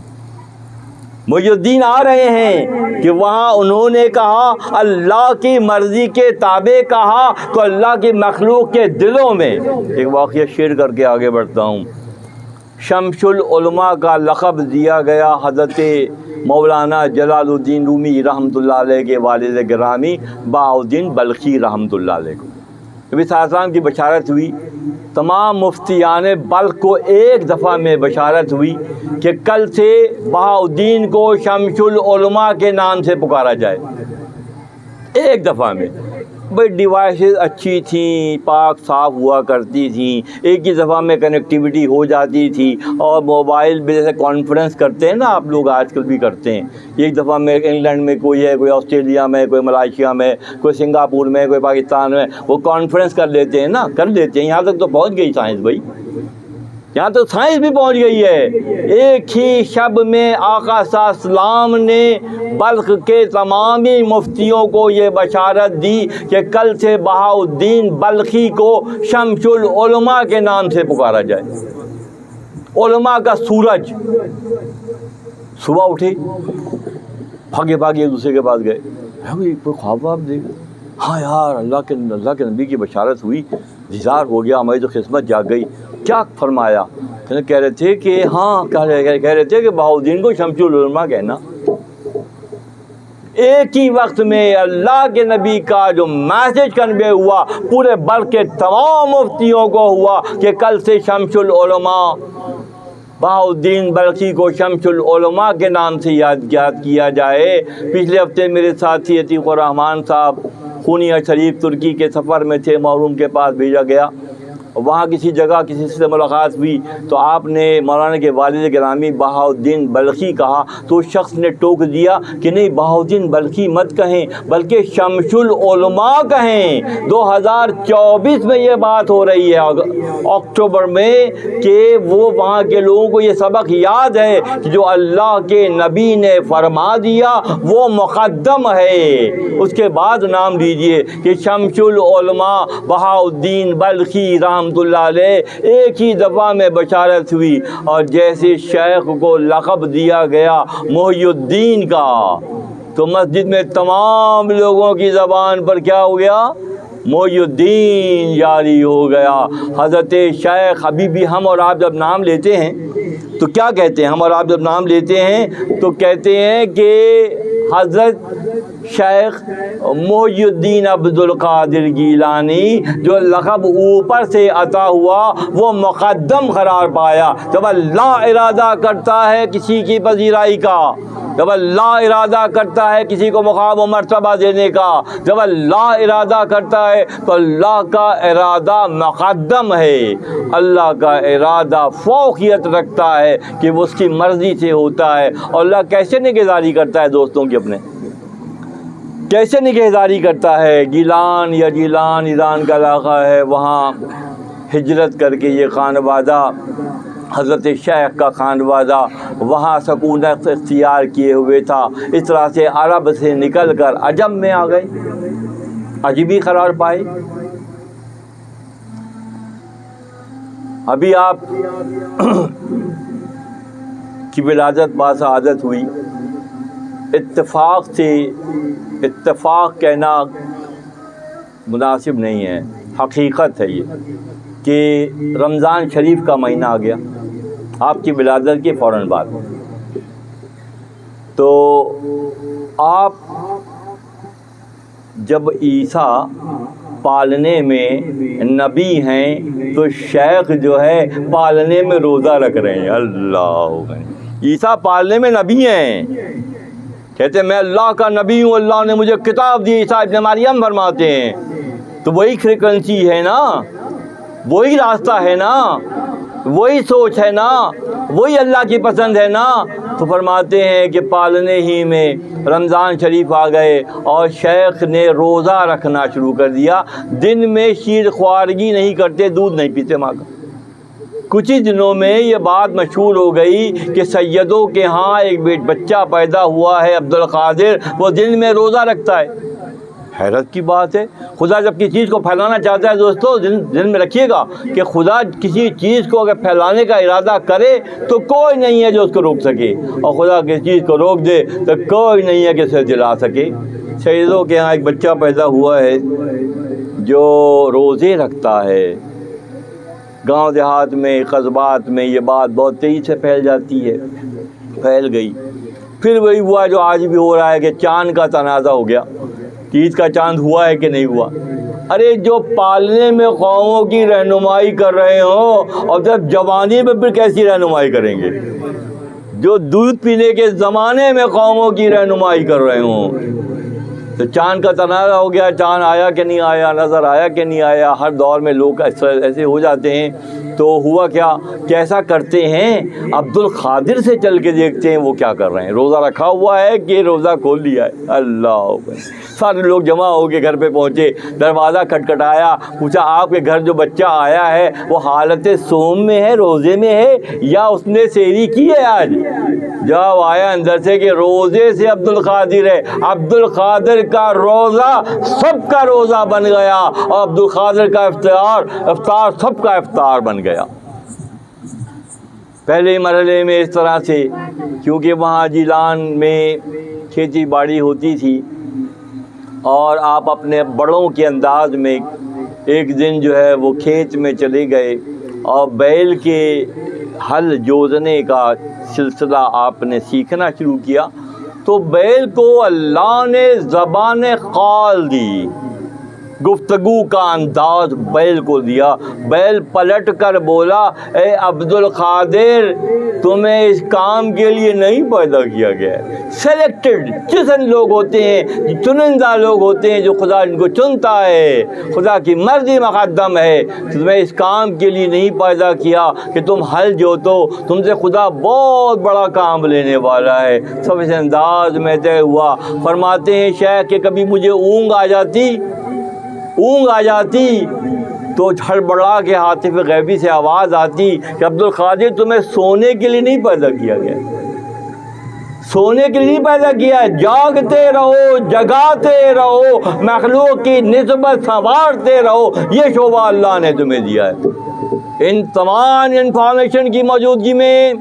محی الدین آ رہے ہیں۔ کہ وہاں انہوں نے کہا اللہ کی مرضی کے تابع کہا تو اللہ کی مخلوق کے دلوں میں۔ ایک واقعہ شیئر کر کے آگے بڑھتا ہوں۔ شمس العلماء کا لقب دیا گیا حضرت مولانا جلال الدین رومی رحمۃ اللہ علیہ کے والد گرامی بہاؤالدین بلخی رحمۃ اللہ علیہ کو۔ نبی صلی اللہ علیہ وسلم کی بشارت ہوئی، تمام مفتیان بلخ کو ایک دفعہ میں بشارت ہوئی کہ کل سے بہاؤالدین کو شمس العلماء کے نام سے پکارا جائے، ایک دفعہ میں۔ بھائی ڈیوائسز اچھی تھیں، پاک صاف ہوا کرتی تھیں، ایک ہی دفعہ میں کنیکٹیویٹی ہو جاتی تھی، اور موبائل پہ جیسے کانفرنس کرتے ہیں نا آپ لوگ آج کل بھی کرتے ہیں، ایک دفعہ میں انگلینڈ میں کوئی ہے، کوئی آسٹریلیا میں، کوئی ملائیشیا میں، کوئی سنگاپور میں، کوئی پاکستان میں، وہ کانفرنس کر لیتے ہیں نا، کر لیتے ہیں۔ یہاں تک تو پہنچ گئی سائنس بھائی، یہاں تو سائنس بھی پہنچ گئی ہے۔ ایک ہی شب میں آقا صلی اللہ علیہ وسلم نے بلخ کے تمامی مفتیوں کو یہ بشارت دی کہ کل سے بہاؤالدین بلخی کو شمس العلماء کے نام سے پکارا جائے، علماء کا سورج۔ صبح اٹھے، بھاگے بھاگے ایک دوسرے کے پاس گئے، کوئی خواب آپ دیکھ، ہاں یار اللہ کے نبی کی بشارت ہوئی، دیدار ہو گیا، ہماری تو قسمت جاگ گئی۔ کیا فرمایا؟ کہہ رہے تھے کہ ہاں کہہ رہے تھے کہ بہاؤالدین کو شمس العلماء کہنا۔ ایک ہی وقت میں اللہ کے نبی کا جو میسج کنوے ہوا پورے بلخ کے تمام مفتیوں کو ہوا کہ کل سے شمس العلماء بہاؤالدین بلخی کو شمس العلماء کے نام سے یاد کیا جائے۔ پچھلے ہفتے میرے ساتھی عتیق الرحمان صاحب خونیہ شریف ترکی کے سفر میں تھے، محروم کے پاس بھیجا گیا، وہاں کسی جگہ کسی سے ملاقات ہوئی تو آپ نے مولانا کے والد گرامی بہاؤالدین بلخی کہا، تو اس شخص نے ٹوک دیا کہ نہیں، بہاؤالدین بلخی مت کہیں بلکہ شمس العلماء کہیں۔ 2024 میں یہ بات ہو رہی ہے اکتوبر میں کہ وہ وہاں کے لوگوں کو یہ سبق یاد ہے کہ جو اللہ کے نبی نے فرما دیا وہ مقدم ہے، اس کے بعد نام لیجئے کہ شمس العلماء بہاؤالدین بلخی رحمۃ اللہ علیہ۔ ایک ہی دفعہ میں بشارت ہوئی، اور جیسے شیخ کو لقب دیا گیا محی الدین کا، تو مسجد میں تمام لوگوں کی زبان پر کیا ہو گیا؟ محی الدین جاری ہو گیا۔ حضرت شیخ ابھی بھی ہم اور آپ جب نام لیتے ہیں تو کیا کہتے ہیں؟ ہم اور آپ جب نام لیتے ہیں تو کہتے ہیں کہ حضرت شیخ محی الدین عبد القادر گیلانی، جو لقب اوپر سے عطا ہوا وہ مقدم قرار پایا۔ جب اللہ ارادہ کرتا ہے کسی کی پذیرائی کا، جب اللہ ارادہ کرتا ہے کسی کو مقام و مرتبہ دینے کا، جب اللہ ارادہ کرتا ہے تو اللہ کا ارادہ مقدم ہے، اللہ کا ارادہ فوقیت رکھتا ہے کہ وہ اس کی مرضی سے ہوتا ہے۔ اور اللہ کیسے نگہداری کرتا ہے دوستوں کی، اپنے کیسے نگہداری کرتا ہے؟ گیلان یا جیلان ایران کا علاقہ ہے، وہاں ہجرت کر کے یہ خانوادہ، حضرت شیخ کا خانوادہ وہاں سکونت اختیار کیے ہوئے تھا، اس طرح سے عرب سے نکل کر عجم میں آ گئے، عجمی قرار پائے۔ ابھی آپ کی ولادت باسعادت ہوئی، اتفاق سے، اتفاق کہنا مناسب نہیں ہے، حقیقت ہے یہ کہ رمضان شریف کا مہینہ آ گیا آپ کی ولادت کے فوراً بعد، تو آپ جب عیسیٰ پالنے میں نبی ہیں تو شیخ جو ہے پالنے میں روزہ رکھ رہے ہیں۔ اللہ، عیسیٰ پالنے میں نبی ہیں، کہتے ہیں میں اللہ کا نبی ہوں، اللہ نے مجھے کتاب دی، عیسیٰ ابن مریم فرماتے ہیں، تو وہی فریکوینسی ہے نا، وہی راستہ ہے نا، وہی سوچ ہے نا، وہی اللہ کی پسند ہے نا۔ تو فرماتے ہیں کہ پالنے ہی میں رمضان شریف آ گئے اور شیخ نے روزہ رکھنا شروع کر دیا، دن میں شیر خوارگی نہیں کرتے، دودھ نہیں پیتے ماں کا۔ کچھ ہی دنوں میں یہ بات مشہور ہو گئی کہ سیدوں کے ہاں ایک بچہ پیدا ہوا ہے عبد القادر، وہ دن میں روزہ رکھتا ہے۔ حیرت کی بات ہے، خدا جب کسی چیز کو پھیلانا چاہتا ہے دوستو، دل میں رکھیے گا کہ خدا کسی چیز کو اگر پھیلانے کا ارادہ کرے تو کوئی نہیں ہے جو اس کو روک سکے، اور خدا کسی چیز کو روک دے تو کوئی نہیں ہے کہ اسے دلا سکے۔ سیدوں کے ہاں ایک بچہ پیدا ہوا ہے جو روزے رکھتا ہے۔ گاؤں دیہات میں، قصبات میں یہ بات بہت تیزی سے پھیل جاتی ہے، پھیل گئی۔ پھر وہی ہوا جو آج بھی ہو رہا ہے کہ چاند کا تنازع ہو گیا، عید کا چاند ہوا ہے کہ نہیں ہوا۔ ارے جو پالنے میں قوموں کی رہنمائی کر رہے ہوں اور جب جوانی میں پھر کیسی رہنمائی کریں گے؟ جو دودھ پینے کے زمانے میں قوموں کی رہنمائی کر رہے ہوں، تو چاند کا تنازع ہو گیا، چاند آیا کہ نہیں آیا، نظر آیا کہ نہیں آیا، ہر دور میں لوگ ایسے ہو جاتے ہیں۔ تو ہوا کیا، کیسا کرتے ہیں، عبد القادر سے چل کے دیکھتے ہیں وہ کیا کر رہے ہیں، روزہ رکھا ہوا ہے کہ روزہ کھول لیا ہے۔ اللہ اکبر، سارے لوگ جمع ہو کے گھر پہ پہنچے، دروازہ کھٹکھٹایا، پوچھا آپ کے گھر جو بچہ آیا ہے وہ حالت صوم میں ہے، روزے میں ہے، یا اس نے سحری کی ہے آج؟ جواب آیا اندر سے کہ روزے سے عبد القادر ہے، عبد القادر کا روزہ سب کا روزہ بن گیا، اور عبد القادر کا افطار سب کا افطار بن گیا۔ پہلے مرحلے میں اس طرح سے، کیونکہ وہاں جیلان میں کھیتی باڑی ہوتی تھی، اور آپ اپنے بڑوں کے انداز میں ایک دن جو ہے وہ کھیت میں چلے گئے اور بیل کے ہل جوتنے کا سلسلہ آپ نے سیکھنا شروع کیا، تو بیل کو اللہ نے زبان قال دی، گفتگو کا انداز بیل کو دیا۔ بیل پلٹ کر بولا، اے عبد القادر، تمہیں اس کام کے لیے نہیں پیدا کیا گیا ہے۔ سلیکٹڈ چند لوگ ہوتے ہیں، چنندہ لوگ ہوتے ہیں جو خدا ان کو چنتا ہے، خدا کی مرضی مقدم ہے۔ تمہیں اس کام کے لیے نہیں پیدا کیا کہ تم ہل جوتو، تم سے خدا بہت بڑا کام لینے والا ہے۔ سب اس انداز میں طے ہوا۔ فرماتے ہیں شیخ کہ کبھی مجھے اونگ آ جاتی تو ہڑبڑا کے ہاتف غیبی سے آواز آتی کہ عبد القادر تمہیں سونے کے لیے نہیں پیدا کیا گیا، سونے کے لیے نہیں پیدا کیا، جاگتے رہو، جگاتے رہو، مخلوق کی نسبت سنوارتے رہو، یہ شعبہ اللہ نے تمہیں دیا ہے۔ ان تمام انفارمیشن کی موجودگی میں،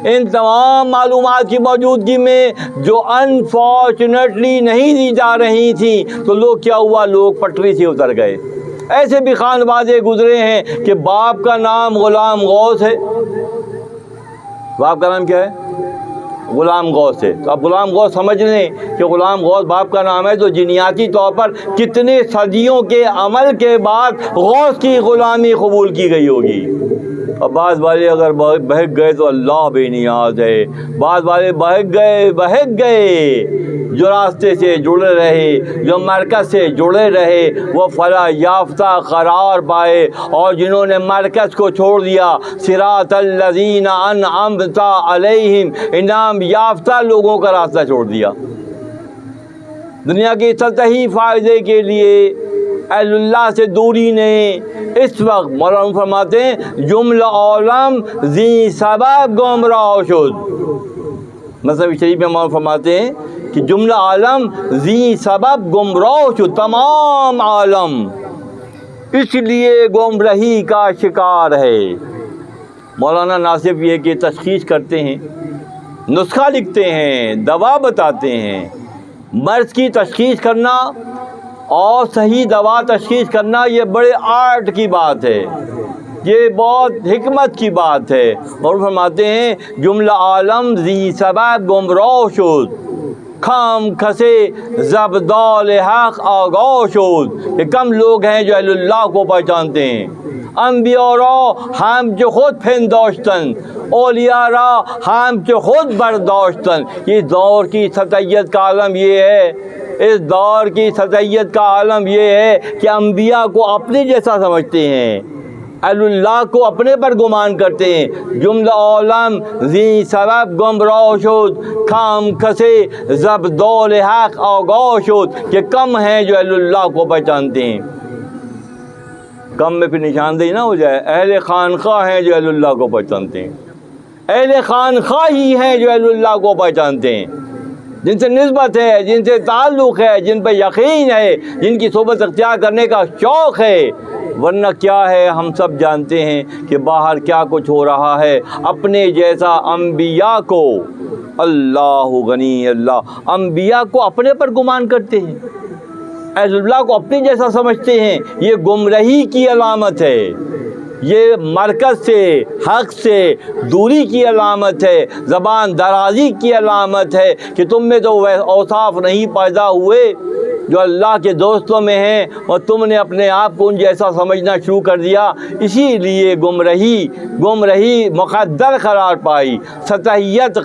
ان تمام معلومات کی موجودگی میں جو انفارچونیٹلی نہیں دی جا رہی تھیں، تو لوگ کیا ہوا، لوگ پٹری سے اتر گئے۔ ایسے بھی خانوادے گزرے ہیں کہ باپ کا نام غلام غوث ہے، باپ کا نام کیا ہے، غلام غوث ہے۔ تو اب غلام غوث سمجھ لیں کہ غلام غوث باپ کا نام ہے، تو جینیاتی طور پر کتنے صدیوں کے عمل کے بعد غوث کی غلامی قبول کی گئی ہوگی۔ اور بعض والے اگر بہک گئے تو اللہ بے نیاز ہے، بعض والے بہک گئے جو راستے سے جڑے رہے، جو مرکز سے جڑے رہے، وہ فلاح یافتہ قرار پائے، اور جنہوں نے مرکز کو چھوڑ دیا، صراط الذین انعمت علیہم، انعام یافتہ لوگوں کا راستہ چھوڑ دیا۔ دنیا کے سطحی فائدے کے لیے اہل اللہ سے دوری نے اس وقت، مولانا فرماتے ہیں، جملہ عالم ذی سبب گمراہ شد۔ مذہب شریف میں مولانا فرماتے ہیں کہ جملہ عالم ذی سبب گمراہ شد، تمام عالم اس لیے گمراہی کا شکار ہے۔ مولانا نہ صرف یہ کہ تشخیص کرتے ہیں، نسخہ لکھتے ہیں، دوا بتاتے ہیں، مرض کی تشخیص کرنا اور صحیح دوا تشخیص کرنا یہ بڑے آرٹ کی بات ہے، یہ بہت حکمت کی بات ہے۔ اور فرماتے ہیں جملہ عالم ذی سبب گمراہ شد، خام کھسے زبدال حق آگاہ شد۔ کہ کم لوگ ہیں جو اہل اللہ کو پہچانتے ہیں۔ انبیاء را ہم جو خود پنداشتن، اولیاء را ہم جو خود برداشتن۔ یہ دور کی سطحیت کا عالم یہ ہے، اس دور کی سطحیت کا عالم یہ ہے کہ انبیاء کو اپنے جیسا سمجھتے ہیں، اہل اللہ کو اپنے پر گمان کرتے ہیں۔ جملہ عالم ذی سبب گمراہ شد، خام کسے زبدال حق آگاہ شد۔ کہ کم ہیں جو اہل اللہ کو پہچانتے ہیں۔ کم میں پھر نشاندہی نہ ہو جائے، اہل خانقاہ ہیں جو اہل اللہ کو پہچانتے ہیں، اہل خانقاہ ہی ہیں جو اہل اللہ کو پہچانتے ہیں، جن سے نسبت ہے، جن سے تعلق ہے، جن پہ یقین ہے، جن کی صحبت اختیار کرنے کا شوق ہے۔ ورنہ کیا ہے، ہم سب جانتے ہیں کہ باہر کیا کچھ ہو رہا ہے۔ اپنے جیسا انبیاء کو، اللہ غنی اللہ، انبیاء کو اپنے پر گمان کرتے ہیں، اہل اللہ کو اپنے جیسا سمجھتے ہیں۔ یہ گمراہی کی علامت ہے، یہ مرکز سے، حق سے دوری کی علامت ہے، زبان درازی کی علامت ہے کہ تم میں تو وہ اوصاف نہیں پیدا ہوئے جو اللہ کے دوستوں میں ہیں اور تم نے اپنے آپ کو ان جیسا سمجھنا شروع کر دیا، اسی لیے گمرہی مقدر قرار پائی، سطحیت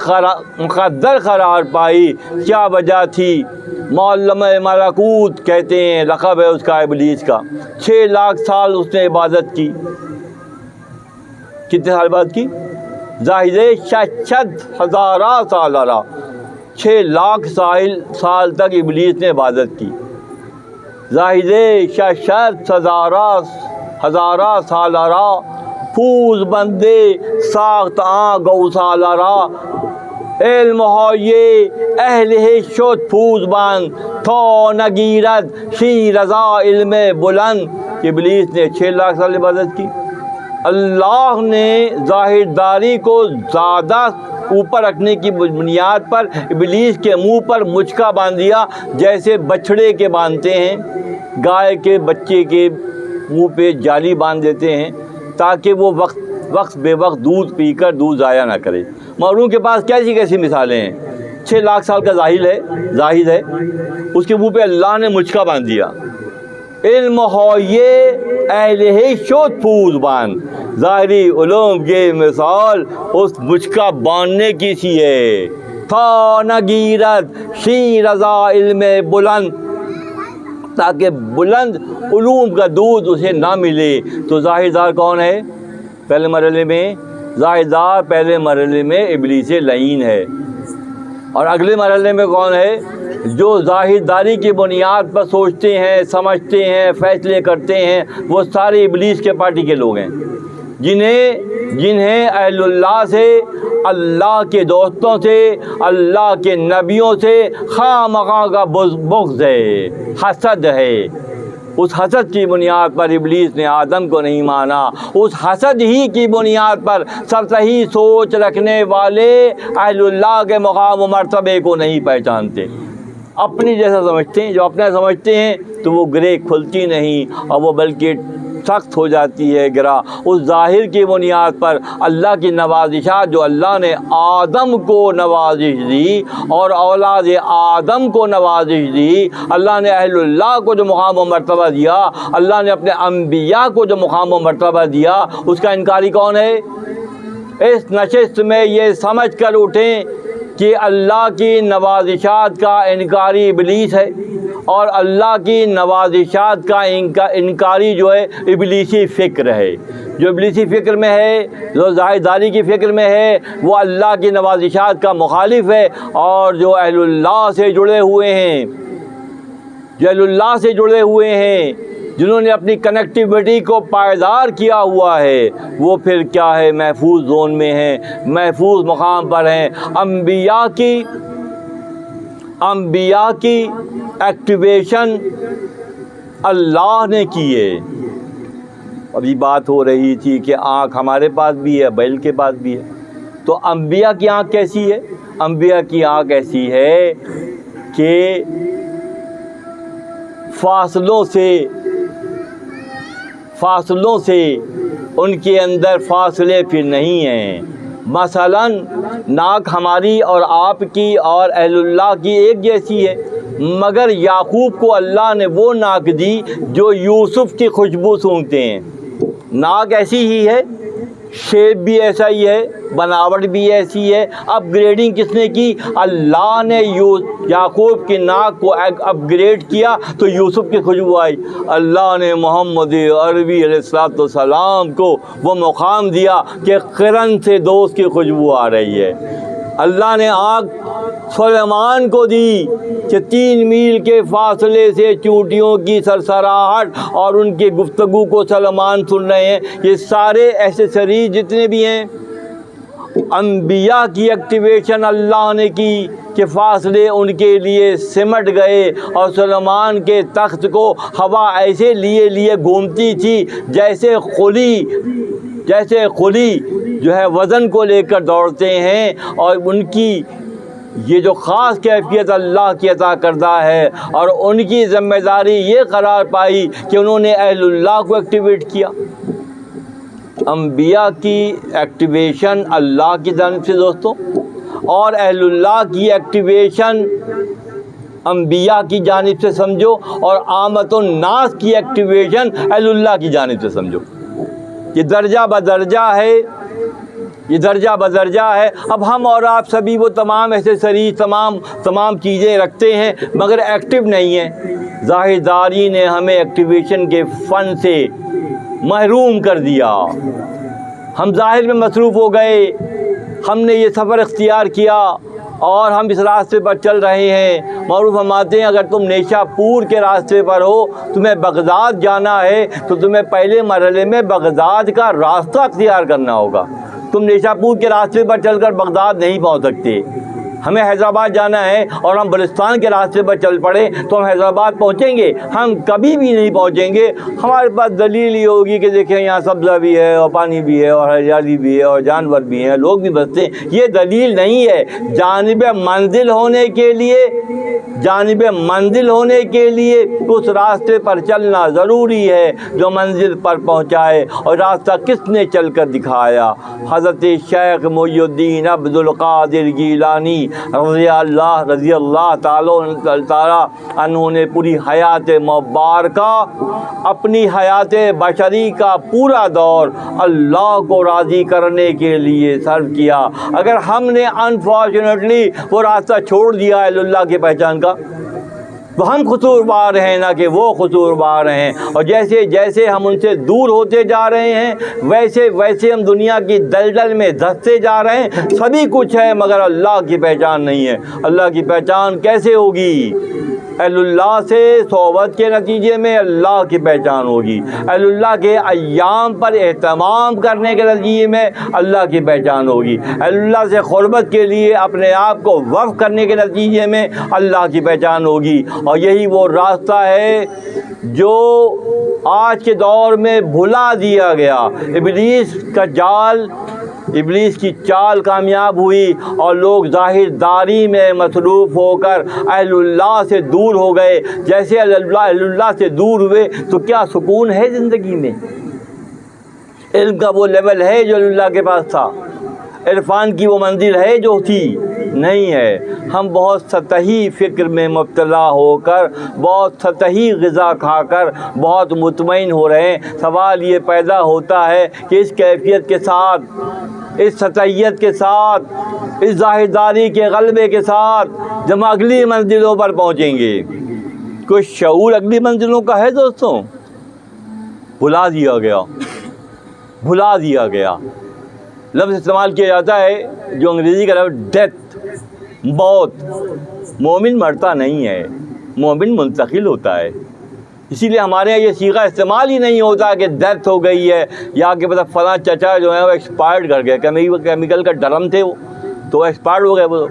مقدر قرار پائی۔ کیا وجہ تھی؟ معلم ملکوت کہتے ہیں، لقب ہے اس کا ابلیس کا۔ 6 لاکھ سال اس نے عبادت کی۔ کتنے سال عبادت کی؟ ظاہر 6,000 سال رہا، 6 لاکھ سال تک ابلیس نے عبادت کی۔ ظاہر 6,000 سال رہا، پھوز بندے ساخت گوسالہ رہا، علم ہو یہ اہل شد پھوز بند، تو نگیرد شی رضا علم بلند۔ ابلیس نے 6 لاکھ سال عبادت کی۔ اللہ نے ظاہر داری کو زیادہ اوپر رکھنے کی بنیاد پر ابلیس کے منہ پر مچکا باندھ دیا، جیسے بچھڑے کے باندھتے ہیں، گائے کے بچے کے منہ پہ جالی باندھ دیتے ہیں تاکہ وہ وقت بے وقت دودھ پی کر دودھ ضائع نہ کرے۔ مغرور کے پاس کیسی مثالیں ہیں۔ 6 لاکھ سال کا زاہد ہے، اس کے منہ پہ اللہ نے مچکا باندھ دیا۔ علم ہو یہ اہل شد پھوز باندھ، ظاہری علوم کی مثال اس مچکا باندھنے کی سی ہے۔ تا نگیرت شی رضا علم بلند، تاکہ بلند علوم کا دودھ اسے نہ ملے۔ تو ظاہردار کون ہے؟ پہلے مرحلے میں ظاہردار پہلے مرحلے میں ابلیس لعین ہے، اور اگلے مرحلے میں کون ہے؟ جو ظاہرداری کی بنیاد پر سوچتے ہیں، سمجھتے ہیں، فیصلے کرتے ہیں، وہ سارے ابلیس کے پارٹی کے لوگ ہیں، جنہیں اہل اللہ سے، اللہ کے دوستوں سے، اللہ کے نبیوں سے خواہ مخواہ کا بغض ہے، حسد ہے۔ اس حسد کی بنیاد پر ابلیس نے آدم کو نہیں مانا، اس حسد ہی کی بنیاد پر سطحی سوچ رکھنے والے اہل اللہ کے مقام و مرتبے کو نہیں پہچانتے، اپنی جیسا سمجھتے ہیں۔ جو اپنا سمجھتے ہیں تو وہ گرے کھلتی نہیں، اور وہ بلکہ سخت ہو جاتی ہے گرا۔ اس ظاہر کی بنیاد پر اللہ کی نوازشات جو اللہ نے آدم کو نوازش دی اور اولاد آدم کو نوازش دی، اللہ نے اہل اللہ کو جو مقام و مرتبہ دیا، اللہ نے اپنے انبیاء کو جو مقام و مرتبہ دیا، اس کا انکاری کون ہے؟ اس نشست میں یہ سمجھ کر اٹھیں کہ اللہ کی نوازشات کا انکاری ابلیس ہے، اور اللہ کی نوازشات کا انکاری جو ہے ابلیسی فکر ہے۔ جو ابلیسی فکر میں ہے، جو ظاہرداری کی فکر میں ہے، وہ اللہ کی نوازشات کا مخالف ہے۔ اور جو اہل اللہ سے جڑے ہوئے ہیں، جنہوں نے اپنی کنیکٹیوٹی کو پائیدار کیا ہوا ہے، وہ پھر کیا ہے؟ محفوظ زون میں ہیں، محفوظ مقام پر ہیں۔ انبیاء کی ایکٹیویشن اللہ نے کی ہے۔ ابھی بات ہو رہی تھی کہ آنکھ ہمارے پاس بھی ہے، بیل کے پاس بھی ہے، تو انبیاء کی آنکھ کیسی ہے؟ انبیاء کی آنکھ ایسی ہے کہ فاصلوں سے ان کے اندر فاصلے پھر نہیں ہیں۔ مثلا ناک ہماری اور آپ کی اور اہل اللہ کی ایک جیسی ہے، مگر یعقوب کو اللہ نے وہ ناک دی جو یوسف کی خوشبو سونگتے ہیں۔ ناک ایسی ہی ہے، شیپ بھی ایسا ہی ہے، بناوٹ بھی ایسی ہے۔ اپ گریڈنگ کس نے کی؟ اللہ نے یعقوب کی ناک کو اپ گریڈ کیا تو یوسف کی خوشبو آئی۔ اللہ نے محمد عربی علیہ السلام کو وہ مقام دیا کہ قرن سے دوست کی خوشبو آ رہی ہے۔ اللہ نے آنکھ سلیمان کو دی کہ 3 میل کے فاصلے سے چونٹیوں کی سرسراہٹ اور ان کی گفتگو کو سلیمان سن رہے ہیں۔ یہ سارے ایسیسریز جتنے بھی ہیں، انبیاء کی ایکٹیویشن اللہ نے کی کہ فاصلے ان کے لیے سمٹ گئے، اور سلیمان کے تخت کو ہوا ایسے لیے گھومتی تھی جیسے قلی جو ہے وزن کو لے کر دوڑتے ہیں، اور ان کی یہ جو خاص کیفیت اللہ کی عطا کردہ ہے، اور ان کی ذمہ داری یہ قرار پائی کہ انہوں نے اہل اللہ کو ایکٹیویٹ کیا۔ انبیاء کی ایکٹیویشن اللہ کی جانب سے دوستوں، اور اہل اللہ کی ایکٹیویشن انبیاء کی جانب سے سمجھو اور عامت الناس کی ایکٹیویشن اہل اللہ کی جانب سے سمجھو. یہ درجہ بدرجہ ہے، یہ درجہ بدرجہ ہے. اب ہم اور آپ سبھی وہ تمام ایسیسریز تمام چیزیں رکھتے ہیں مگر ایکٹیو نہیں ہیں. ظاہر داری نے ہمیں ایکٹیویشن کے فن سے محروم کر دیا. ہم ظاہر میں مصروف ہو گئے، ہم نے یہ سفر اختیار کیا اور ہم اس راستے پر چل رہے ہیں. معروف فرماتے ہیں اگر تم نیشا پور کے راستے پر ہو، تمہیں بغداد جانا ہے تو تمہیں پہلے مرحلے میں بغداد کا راستہ اختیار کرنا ہوگا. تم نیشا پور کے راستے پر چل کر بغداد نہیں پہنچ سکتے. ہمیں حیدرآباد جانا ہے اور ہم بلوچستان کے راستے پر چل پڑے تو ہم حیدرآباد پہنچیں گے؟ ہم کبھی بھی نہیں پہنچیں گے. ہمارے پاس دلیل یہ ہوگی کہ دیکھیں یہاں سبزہ بھی ہے اور پانی بھی ہے اور ہریالی بھی ہے اور جانور بھی ہیں، لوگ بھی بستے ہیں. یہ دلیل نہیں ہے. جانب منزل ہونے کے لیے اس راستے پر چلنا ضروری ہے جو منزل پر پہنچائے. اور راستہ کس نے چل کر دکھایا؟ حضرت شیخ محی الدین عبد القادر گیلانی رضی اللہ تعالیٰ عنہ نے پوری حیات مبارکہ، اپنی حیات بشری کا پورا دور اللہ کو راضی کرنے کے لیے صرف کیا. اگر ہم نے انفارچونیٹلی وہ راستہ چھوڑ دیا ہے اللہ کی پہچان کا تو ہم قصوروار ہیں، نہ کہ وہ قصوروار ہیں. اور جیسے جیسے ہم ان سے دور ہوتے جا رہے ہیں ویسے ویسے ہم دنیا کی دلدل میں دھستے جا رہے ہیں. سبھی کچھ ہے مگر اللہ کی پہچان نہیں ہے. اللہ کی پہچان کیسے ہوگی؟ اہل اللہ سے صحبت کے نتیجے میں اللہ کی پہچان ہوگی. اہل اللہ کے ایام پر اہتمام کرنے کے نتیجے میں اللہ کی پہچان ہوگی. اہل اللہ سے قربت کے لیے اپنے آپ کو وقف کرنے کے نتیجے میں اللہ کی پہچان ہوگی. اور یہی وہ راستہ ہے جو آج کے دور میں بھلا دیا گیا. ابلیس کی چال کامیاب ہوئی اور لوگ ظاہر داری میں مصروف ہو کر اہل اللہ سے دور ہو گئے. جیسے اہل اللہ سے دور ہوئے تو کیا سکون ہے زندگی میں؟ علم کا وہ لیول ہے جو اللہ کے پاس تھا؟ عرفان کی وہ منزل ہے جو تھی؟ نہیں ہے. ہم بہت سطحی فکر میں مبتلا ہو کر، بہت سطحی غذا کھا کر بہت مطمئن ہو رہے ہیں. سوال یہ پیدا ہوتا ہے کہ اس کیفیت کے ساتھ، اس سطحیت کے ساتھ، اس ظاہرداری کے غلبے کے ساتھ جب ہم اگلی منزلوں پر پہنچیں گے، کوئی شعور اگلی منزلوں کا ہے دوستوں؟ بھلا دیا گیا. لفظ استعمال کیا جاتا ہے جو انگریزی کا لفظ ڈیتھ، موت. مومن مرتا نہیں ہے، مومن منتقل ہوتا ہے. اسی لیے ہمارے یہاں یہ صیغہ استعمال ہی نہیں ہوتا کہ ڈیتھ ہو گئی ہے یا کہ مطلب فلاں چچا جو ہے وہ ایکسپائرڈ کر گئے. کیمیکل کا ڈرم تھے وہ ایکسپائرڈ ہو گئے. وہ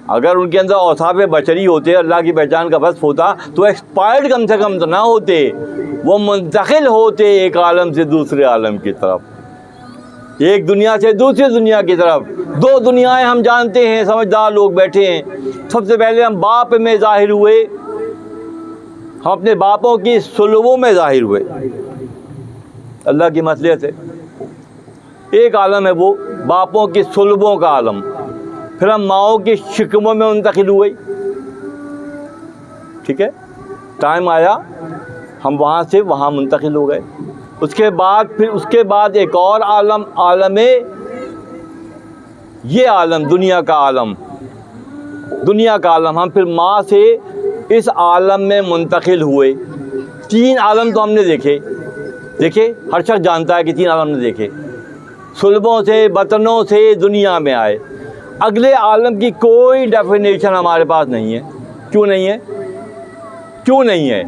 اگر ان کے اندر اوصاف بشری ہوتے، اللہ کی پہچان کا وصف ہوتا تو ایکسپائرڈ کم سے کم تو نہ ہوتے، وہ منتقل ہوتے ایک عالم سے دوسرے عالم کی طرف، ایک دنیا سے دوسری دنیا کی طرف. دو دنیایں ہم جانتے ہیں، سمجھدار لوگ بیٹھے ہیں. سب سے پہلے ہم باپ میں ظاہر ہوئے، ہم اپنے باپوں کی سلبوں میں ظاہر ہوئے اللہ کی مصلحت سے. ایک عالم ہے وہ باپوں کی سلبوں کا عالم. پھر ہم ماؤں کی شکموں میں منتقل ہوئے. ٹھیک ہے، ٹائم آیا ہم وہاں سے وہاں منتقل ہو گئے. اس کے بعد ایک اور عالم یہ عالم دنیا کا عالم. ہم پھر ماں سے اس عالم میں منتقل ہوئے. 3 عالم تو ہم نے دیکھے، ہر شخص جانتا ہے کہ 3 عالم نے دیکھے. سلبوں سے، بطنوں سے دنیا میں آئے. اگلے عالم کی کوئی ڈیفینیشن ہمارے پاس نہیں ہے. کیوں نہیں ہے؟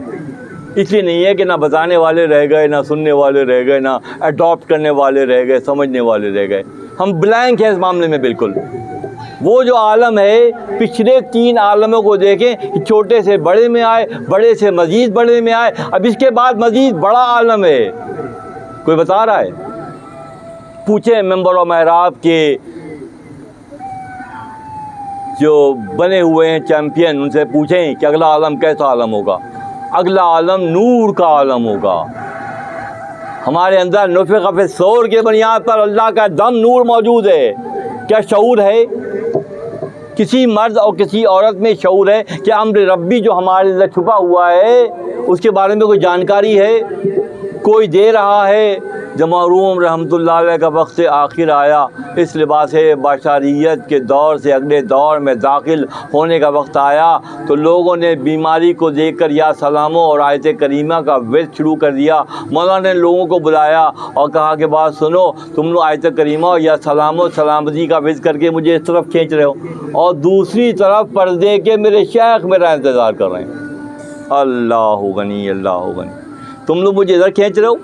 اس لیے نہیں ہے کہ نہ بتانے والے رہ گئے، نہ سننے والے رہ گئے، نہ اڈاپٹ کرنے والے رہ گئے، سمجھنے والے رہ گئے. ہم بلینک ہیں اس معاملے میں بالکل. وہ جو عالم ہے، پچھلے 3 عالموں کو دیکھیں، چھوٹے سے بڑے میں آئے، بڑے سے مزید بڑے میں آئے. اب اس کے بعد مزید بڑا عالم ہے. کوئی بتا رہا ہے؟ پوچھیں ممبر و محراب کے جو بنے ہوئے ہیں چیمپئن، ان سے پوچھیں کہ اگلا عالم کیسا عالم ہوگا. اگلا عالم نور کا عالم ہوگا. ہمارے اندر نفخ فی الصور کے بنیاد پر اللہ کا دم نور موجود ہے. کیا شعور ہے کسی مرد اور کسی عورت میں شعور ہے کہ امر ربی جو ہمارے اندر چھپا ہوا ہے اس کے بارے میں کوئی جانکاری ہے؟ کوئی دے رہا ہے؟ جب مرحوم رحمۃ اللہ علیہ کا وقت آخر آیا، اس لباس بشریت کے دور سے اگلے دور میں داخل ہونے کا وقت آیا، تو لوگوں نے بیماری کو دیکھ کر یا سلاموں اور آیت کریمہ کا ورد شروع کر دیا۔ مولانا نے لوگوں کو بلایا اور کہا کہ بات سنو، تم لوگ آیت کریمہ یا سلام و سلامتی کا ورد کر کے مجھے اس طرف کھینچ رہے ہو، اور دوسری طرف پردے کے میرے شیخ میرا انتظار کر رہے ہیں۔ اللہ غنی، اللہ غنی، تم لوگ مجھے ادھر کھینچ رہے ہو۔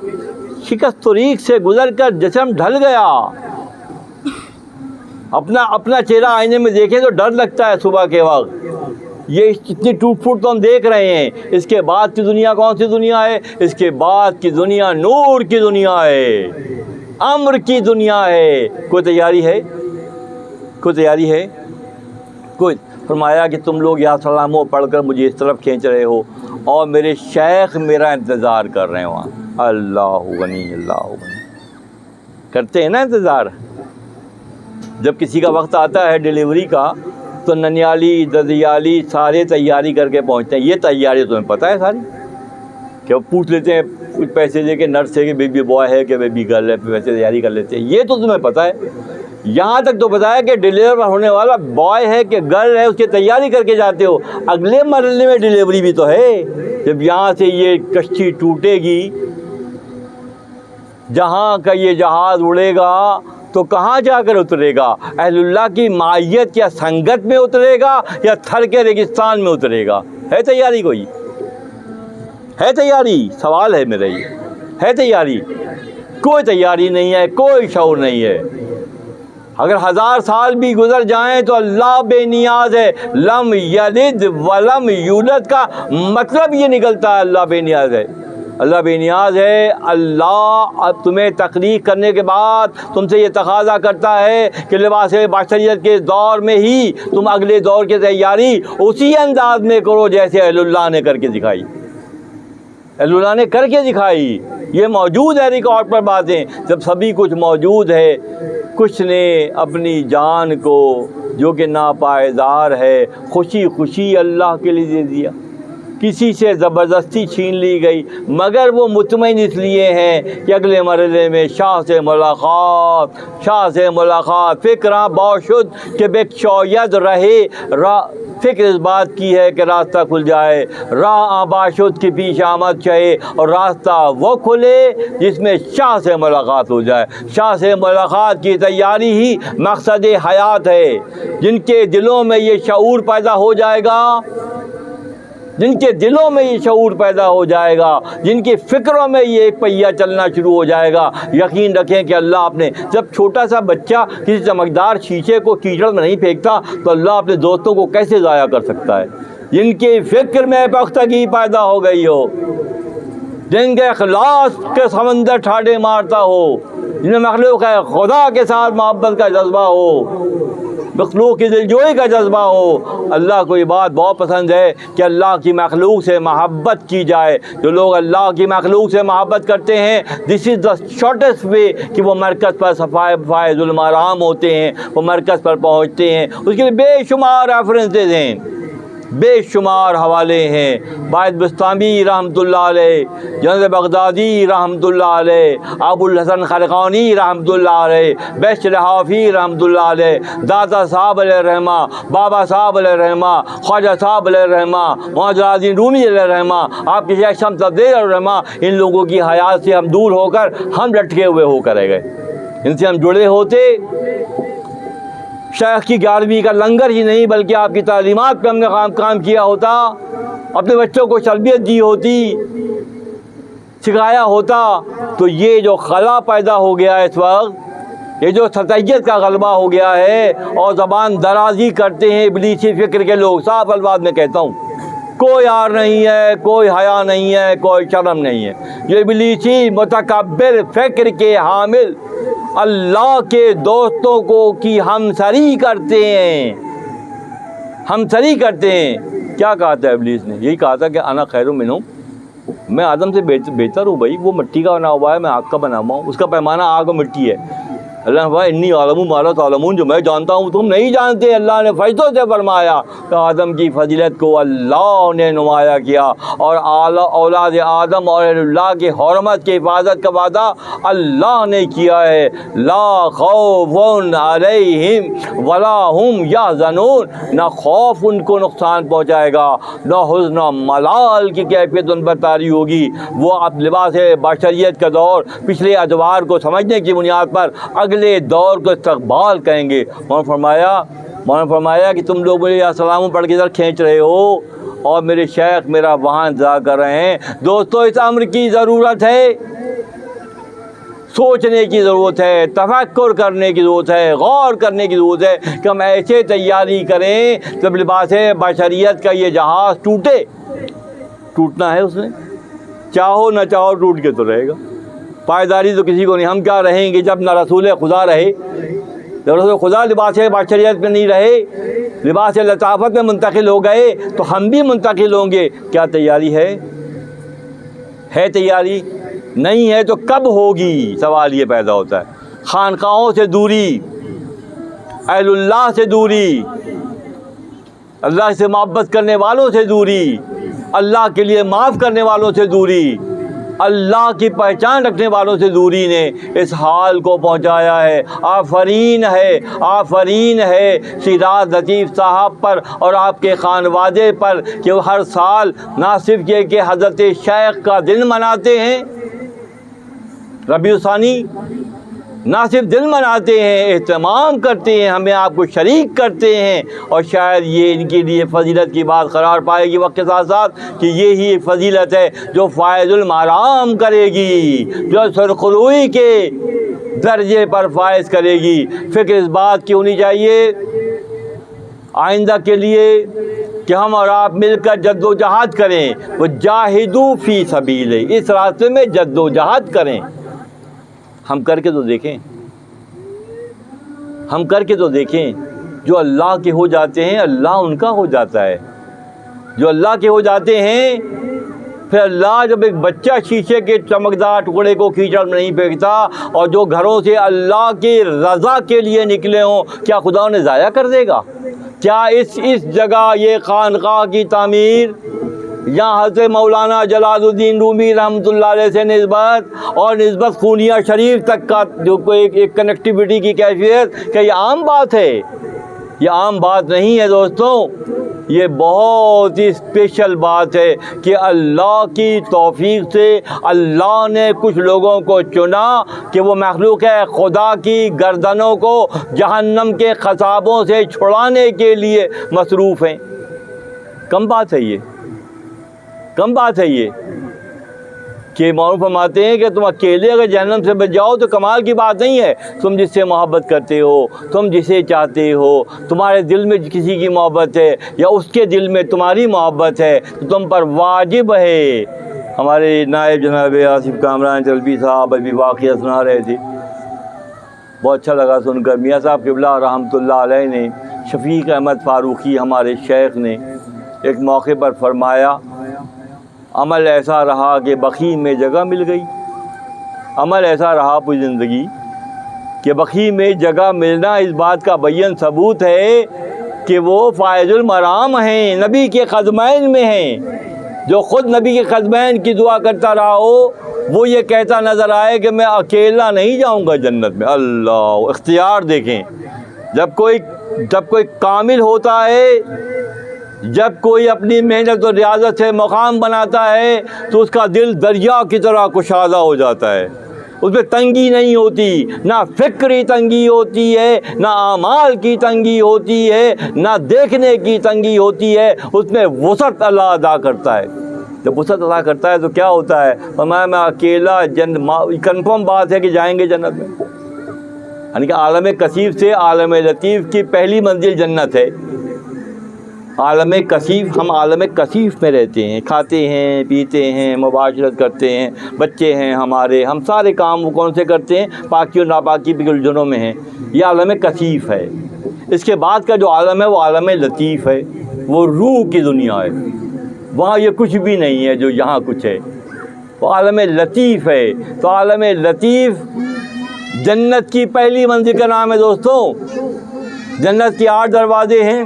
شکست طریق سے گزر کر جسم ڈھل گیا، اپنا چہرہ آئینے میں دیکھیں تو ڈر لگتا ہے صبح کے وقت۔ یہ اتنی ٹوٹ پھوٹ تو ہم دیکھ رہے ہیں، اس کے بعد کی دنیا کون سی دنیا ہے؟ اس کے بعد کی دنیا نور کی دنیا ہے، امر کی دنیا ہے۔ کوئی تیاری ہے؟ کوئی تیاری ہے؟ کوئی؟ فرمایا کہ تم لوگ یا سلاموں پڑھ کر مجھے اس طرف کھینچ رہے ہو اور میرے شیخ میرا انتظار کر رہے ہیں وہاں۔ اللہ غنی، اللہ غنی، کرتے ہیں نا انتظار۔ جب کسی کا وقت آتا ہے ڈیلیوری کا تو ننیالی ددیالی سارے تیاری کر کے پہنچتے ہیں۔ یہ تیاری تمہیں پتہ ہے ساری؟ کہ وہ پوچھ لیتے ہیں کچھ پیسے دے کے نرس ہے کہ بیبی بوائے ہے کہ بیبی گرل ہے، پھر ویسے تیاری کر لیتے ہیں۔ یہ تو تمہیں پتہ ہے، یہاں تک تو پتہ ہے کہ ڈیلیور ہونے والا بوائے ہے کہ گرل ہے، اس کی تیاری کر کے جاتے ہو۔ اگلے مرحلے میں ڈیلیوری بھی تو ہے، جب یہاں سے یہ کشتی ٹوٹے گی، جہاں کا یہ جہاز اڑے گا تو کہاں جا کر اترے گا؟ اہل اللہ کی معیت یا سنگت میں اترے گا یا تھر کے ریگستان میں اترے گا؟ ہے تیاری؟ کوئی ہے تیاری؟ سوال ہے میرا، یہ ہے تیاری؟ کوئی تیاری نہیں ہے، کوئی شعور نہیں ہے۔ اگر 1000 سال بھی گزر جائیں تو اللہ بے نیاز ہے۔ لم یلد ولم یولد کا مطلب یہ نکلتا ہے اللہ بے نیاز ہے، اللہ بے نیاز ہے۔ اللہ اب تمہیں تخلیق کرنے کے بعد تم سے یہ تقاضا کرتا ہے کہ لباس بشریت کے دور میں ہی تم اگلے دور کی تیاری اسی انداز میں کرو جیسے اہل اللہ نے کر کے دکھائی، اہل اللہ نے کر کے دکھائی۔ یہ موجود ہے ریکارڈ پر باتیں، جب سبھی کچھ موجود ہے، کچھ نے اپنی جان کو جو کہ ناپائیدار ہے خوشی خوشی اللہ کے لیے دے دیا، کسی سے زبردستی چھین لی گئی، مگر وہ مطمئن اس لیے ہیں کہ اگلے مرحلے میں شاہ سے ملاقات، فکراں باشد کہ بخشاید رہے، فکر اس بات کی ہے کہ راستہ کھل جائے، راہ باشد کی پیش آمد چاہے، اور راستہ وہ کھلے جس میں شاہ سے ملاقات ہو جائے۔ شاہ سے ملاقات کی تیاری ہی مقصد حیات ہے۔ جن کے دلوں میں یہ شعور پیدا ہو جائے گا، جن کے دلوں میں یہ شعور پیدا ہو جائے گا، جن کی فکروں میں یہ ایک پہیہ چلنا شروع ہو جائے گا، یقین رکھیں کہ اللہ اپنے، جب چھوٹا سا بچہ کسی چمکدار شیشے کو کیچڑ میں نہیں پھینکتا تو اللہ اپنے دوستوں کو کیسے ضائع کر سکتا ہے؟ جن کی فکر میں پختگی پیدا ہو گئی ہو، جن کے اخلاص کے سمندر ٹھاٹے مارتا ہو، جن میں مخلوق ہے خدا کے ساتھ محبت کا جذبہ ہو، مخلوق کی دلجوئی کا جذبہ ہو۔ اللہ کو یہ بات بہت پسند ہے کہ اللہ کی مخلوق سے محبت کی جائے۔ جو لوگ اللہ کی مخلوق سے محبت کرتے ہیں، دس از دا شارٹیسٹ وے کہ وہ مرکز پر فائز المرام ہوتے ہیں، وہ مرکز پر پہنچتے ہیں۔ اس کے لیے بے شمار ریفرنسز ہیں، بے شمار حوالے ہیں۔ باعث بستامی رحمۃ اللہ علیہ، جنید بغدادی رحمۃ اللہ علیہ، ابو الحسن خرقانی رحمۃ اللہ علیہ، بیش لحافی رحمۃ اللہ علیہ، داتا صاحب علیہ رحمہ، بابا صاحب علیہ رحمہ، خواجہ صاحب علیہ رحمہ، محمد العظیم رومی علیہ رحمہ، آپ کے شیخ شمس تبریز علیہ رحمہ، ان لوگوں کی حیات سے ہم دور ہو کر ہم لٹکے ہوئے ہو کر رہ گئے۔ ان سے ہم جڑے ہوتے، شیخ کی 11ویں کا لنگر ہی نہیں بلکہ آپ کی تعلیمات پہ ہم نے کام کیا ہوتا، اپنے بچوں کو تربیت دی ہوتی، سکھایا ہوتا، تو یہ جو خلا پیدا ہو گیا ہے اس وقت، یہ جو سطحیت کا غلبہ ہو گیا ہے اور زبان درازی کرتے ہیں ابلیسی فکر کے لوگ، صاف الفاظ میں کہتا ہوں، کوئی عار نہیں ہے، کوئی حیا نہیں ہے، کوئی شرم نہیں ہے، یہ ابلیسی متکبر فکر کے حامل اللہ کے دوستوں کو کی ہمسری کرتے ہیں، ہمسری کرتے ہیں۔ کیا کہا تھا ابلیس نے؟ یہی کہا تھا کہ انا خیر منہم، میں آدم سے بہتر ہوں بھائی، وہ مٹی کا بنا ہوا ہے، میں آگ کا بنا ہوا ہوں، اس کا پیمانہ آگ و مٹی ہے، اللہ نے فرمایا انی اعلم ما لا تعلمون، جو میں جانتا ہوں تم نہیں جانتے۔ اللہ نے فرشتوں سے فرمایا کہ آدم کی فضیلت کو اللہ نے نمایاں کیا، اور اولاد آدم اور اللہ کی حرمت کی حفاظت کا وعدہ اللہ نے کیا ہے۔ لا خوف علیہم ولا ہم یحزنون، نہ خوف ان کو نقصان پہنچائے گا، نہ حزن و ملال کی کیفیت ان پر طاری ہوگی۔ وہ اب لباس بشریت کا دور پچھلے ادوار کو سمجھنے کی بنیاد پر اگلے دور کو استقبال کہیں گے۔ مولانا فرمایا کہ تم لوگ مجھے السلام پڑھ کے ادھر کھینچ رہے ہو اور میرے شیخ میرا وہاں انتظار کر رہے ہیں۔ دوستو اس امر کی ضرورت ہے، سوچنے کی ضرورت ہے، تفکر کرنے کی ضرورت ہے، غور کرنے کی ضرورت ہے کہ ہم ایسے تیاری کریں جب لباس بشریت کا یہ جہاز ٹوٹے۔ ٹوٹنا ہے اس نے، چاہو نہ چاہو ٹوٹ کے تو رہے گا، پائیداری تو کسی کو نہیں۔ ہم کیا رہیں گے جب نہ رسول خدا رہے، جب رسول خدا لباس بشریت میں نہیں رہے، لباس لطافت میں منتقل ہو گئے تو ہم بھی منتقل ہوں گے۔ کیا تیاری ہے تیاری؟ نہیں ہے تو کب ہوگی؟ سوال یہ پیدا ہوتا ہے۔ خانقاہوں سے دوری، اہل اللہ سے دوری، اللہ سے محبت کرنے والوں سے دوری، اللہ کے لیے معاف کرنے والوں سے دوری، اللہ کی پہچان رکھنے والوں سے دوری نے اس حال کو پہنچایا ہے۔ آفرین ہے شیراز لطیف صاحب پر اور آپ کے خانوادے پر کہ وہ ہر سال نہ صرف یہ کہ حضرت شیخ کا دن مناتے ہیں ربیع الثانی، نہ صرف دل مناتے ہیں، اہتمام کرتے ہیں، ہمیں آپ کو شریک کرتے ہیں، اور شاید یہ ان کے لیے فضیلت کی بات قرار پائے گی وقت کے ساتھ ساتھ کہ یہی فضیلت ہے جو فائز المرام کرے گی، جو سرخروئی کے درجے پر فائز کرے گی۔ فکر اس بات کی ہونی چاہیے آئندہ کے لیے کہ ہم اور آپ مل کر جد و جہاد کریں، وہ جاہدوا فی سبیلہ، اس راستے میں جد و جہاد کریں۔ ہم کر کے تو دیکھیں، ہم کر کے تو دیکھیں، جو اللہ کے ہو جاتے ہیں اللہ ان کا ہو جاتا ہے۔ جو اللہ کے ہو جاتے ہیں پھر اللہ جب ایک بچہ شیشے کے چمکدار ٹکڑے کو کیچڑ میں نہیں پھینکتا، اور جو گھروں سے اللہ کی رضا کے لیے نکلے ہوں، کیا خدا انہیں ضائع کر دے گا؟ کیا اس جگہ یہ خانقاہ کی تعمیر یہاں حضرت مولانا جلال الدین رومی رحمۃ اللہ علیہ سے نسبت خونیہ شریف تک کا جو کوئی ایک کنیکٹیوٹی کی کیفیت، کہ یہ عام بات ہے؟ یہ عام بات نہیں ہے دوستوں، یہ بہت ہی اسپیشل بات ہے کہ اللہ کی توفیق سے اللہ نے کچھ لوگوں کو چنا کہ وہ مخلوق خدا کی گردنوں کو جہنم کے خطابوں سے چھڑانے کے لیے مصروف ہیں۔ کم بات ہے یہ، کم بات ہے یہ کہ مولانا فرماتے ہیں کہ تم اکیلے اگر جہنم سے بچ جاؤ تو کمال کی بات نہیں ہے۔ تم جس سے محبت کرتے ہو، تم جسے چاہتے ہو، تمہارے دل میں کسی کی محبت ہے یا اس کے دل میں تمہاری محبت ہے تو تم پر واجب ہے۔ ہمارے نائب جناب آصف کامران چلبی صاحب ابھی واقعہ سنا رہے تھے، بہت اچھا لگا سن کر۔ میاں صاحب قبلہ رحمۃ اللہ علیہ نے، شفیق احمد فاروقی ہمارے شیخ نے ایک موقع پر فرمایا، عمل ایسا رہا کہ بخی میں جگہ مل گئی۔ عمل ایسا رہا پوری زندگی کہ بخی میں جگہ ملنا اس بات کا بیان ثبوت ہے کہ وہ فائز المرام ہیں، نبی کے قدمین میں ہیں۔ جو خود نبی کے قدمین کی دعا کرتا رہا ہو، وہ یہ کہتا نظر آئے کہ میں اکیلا نہیں جاؤں گا جنت میں۔ اللہ اختیار دیکھیں، جب کوئی کامل ہوتا ہے، جب کوئی اپنی محنت و ریاضت سے مقام بناتا ہے تو اس کا دل دریا کی طرح کشادہ ہو جاتا ہے، اس میں تنگی نہیں ہوتی، نہ فکری تنگی ہوتی ہے، نہ اعمال کی تنگی ہوتی ہے، نہ دیکھنے کی تنگی ہوتی ہے، اس میں وسعت اللہ ادا کرتا ہے۔ جب وسعت ادا کرتا ہے تو کیا ہوتا ہے؟ فرمایا میں اکیلا کنفرم بات ہے کہ جائیں گے جنت میں۔ یعنی کہ عالم کثیف سے عالم لطیف کی پہلی منزل جنت ہے۔ عالم کثیف، ہم عالم کثیف میں رہتے ہیں، کھاتے ہیں، پیتے ہیں، مباشرت کرتے ہیں، بچے ہیں ہمارے، ہم سارے کام کون سے کرتے ہیں؟ پاکی اور ناپاکی کے الجھنوں میں ہیں۔ یہ عالم کثیف ہے۔ اس کے بعد کا جو عالم ہے وہ عالم لطیف ہے، وہ روح کی دنیا ہے۔ وہاں یہ کچھ بھی نہیں ہے جو یہاں کچھ ہے، وہ عالم لطیف ہے۔ تو عالم لطیف جنت کی پہلی منزل کا نام ہے دوستوں. جنت کے 8 دروازے ہیں.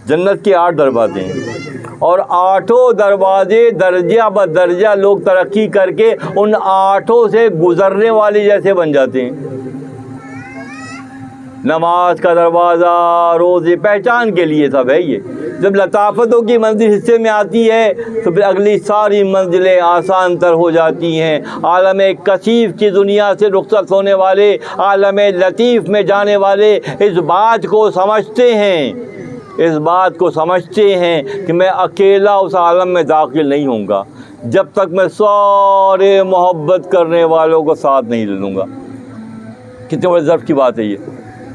جنت کے 8 دروازے ہیں اور 8 دروازے درجہ بدرجہ لوگ ترقی کر کے ان 8 سے گزرنے والے جیسے بن جاتے ہیں. نماز کا دروازہ روزے پہچان کے لیے سب ہے. یہ جب لطافتوں کی منزل حصے میں آتی ہے تو پھر اگلی ساری منزلیں آسان تر ہو جاتی ہیں. عالم کثیف کی دنیا سے رخصت ہونے والے عالم لطیف میں جانے والے اس بات کو سمجھتے ہیں کہ میں اکیلا اس عالم میں داخل نہیں ہوں گا جب تک میں سارے محبت کرنے والوں کو ساتھ نہیں لے لوں گا. کتنے بڑے ظرف کی بات ہے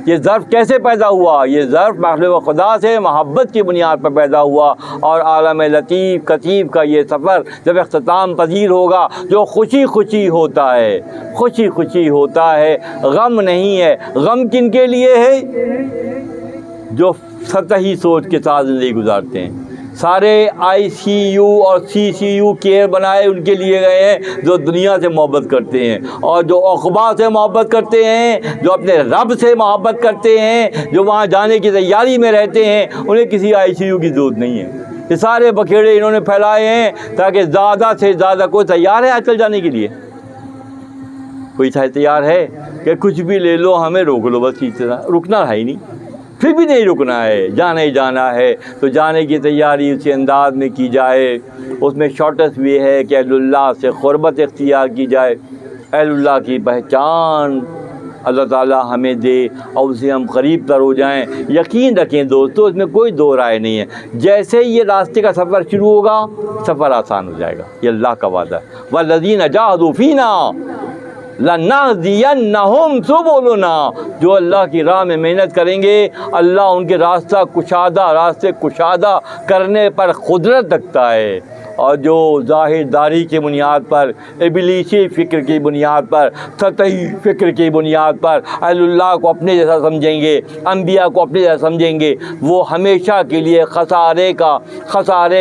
یہ ظرف کیسے پیدا ہوا؟ یہ ظرف مخلوق خدا سے محبت کی بنیاد پر پیدا ہوا. اور عالم لطیف کثیف کا یہ سفر جب اختتام پذیر ہوگا جو خوشی خوشی ہوتا ہے غم نہیں ہے. غم کن کے لیے ہے؟ جو سطحی سوچ کے ساتھ زندگی گزارتے ہیں. سارے ICU اور CCU کیئر بنائے ان کے لیے گئے ہیں جو دنیا سے محبت کرتے ہیں اور جو عقبہ سے محبت کرتے ہیں، جو اپنے رب سے محبت کرتے ہیں، جو وہاں جانے کی تیاری میں رہتے ہیں. انہیں کسی ICU کی ضرورت نہیں ہے. یہ سارے بکھیڑے انہوں نے پھیلائے ہیں تاکہ زیادہ سے زیادہ کوئی تیار ہے آج کل جانے کے لیے؟ کوئی تیار ہے کہ کچھ بھی لے لو ہمیں روک لو بس؟ چیز سے رکنا ہے ہی نہیں. پھر بھی نہیں رکنا ہے، جانا ہی جانا ہے. تو جانے کی تیاری اسی انداز میں کی جائے. اس میں شارٹس بھی ہے کہ اہل اللہ سے قربت اختیار کی جائے. اہل اللہ کی پہچان اللہ تعالیٰ ہمیں دے اور اسے ہم قریب تر ہو جائیں. یقین رکھیں دوستو، اس میں کوئی دو رائے نہیں ہے. جیسے یہ راستے کا سفر شروع ہوگا سفر آسان ہو جائے گا. یہ اللہ کا وعدہ ہے. وَالَّذِينَ جَاهَدُوا فِينَا لَنَهْدِيَنَّهُمْ سُبُلَنَا. جو اللہ کی راہ میں محنت کریں گے اللہ ان کے راستے کشادہ کرنے پر قدرت رکھتا ہے. اور جو ظاہر داری کی بنیاد پر، ابلیسی فکر کی بنیاد پر، سطحی فکر کی بنیاد پر اہل اللہ کو اپنے جیسا سمجھیں گے، انبیاء کو اپنے جیسا سمجھیں گے، وہ ہمیشہ کے لیے خسارے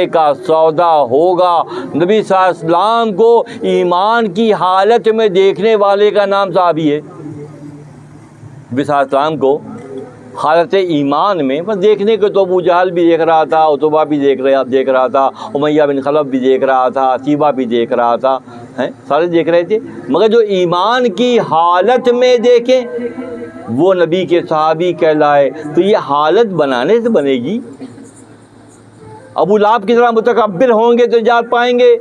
کا سودا ہوگا. نبی صلی اللہ علیہ وسلم کو ایمان کی حالت میں دیکھنے والے کا نام صحابی ہے. نبی صلی اللہ علیہ وسلم کو حالت ایمان میں بس دیکھنے کو تو ابو جہل بھی دیکھ رہا تھا، عتبہ بھی دیکھ رہا تھا، امیہ بن خلف بھی دیکھ رہا تھا، عتیبہ بھی دیکھ رہا تھا، سارے دیکھ رہے تھے. مگر جو ایمان کی حالت میں دیکھیں وہ نبی کے صحابی کہلائے. تو یہ حالت بنانے سے بنے گی. ابو لہب کی طرح متکبر ہوں گے تو نجات پائیں گے؟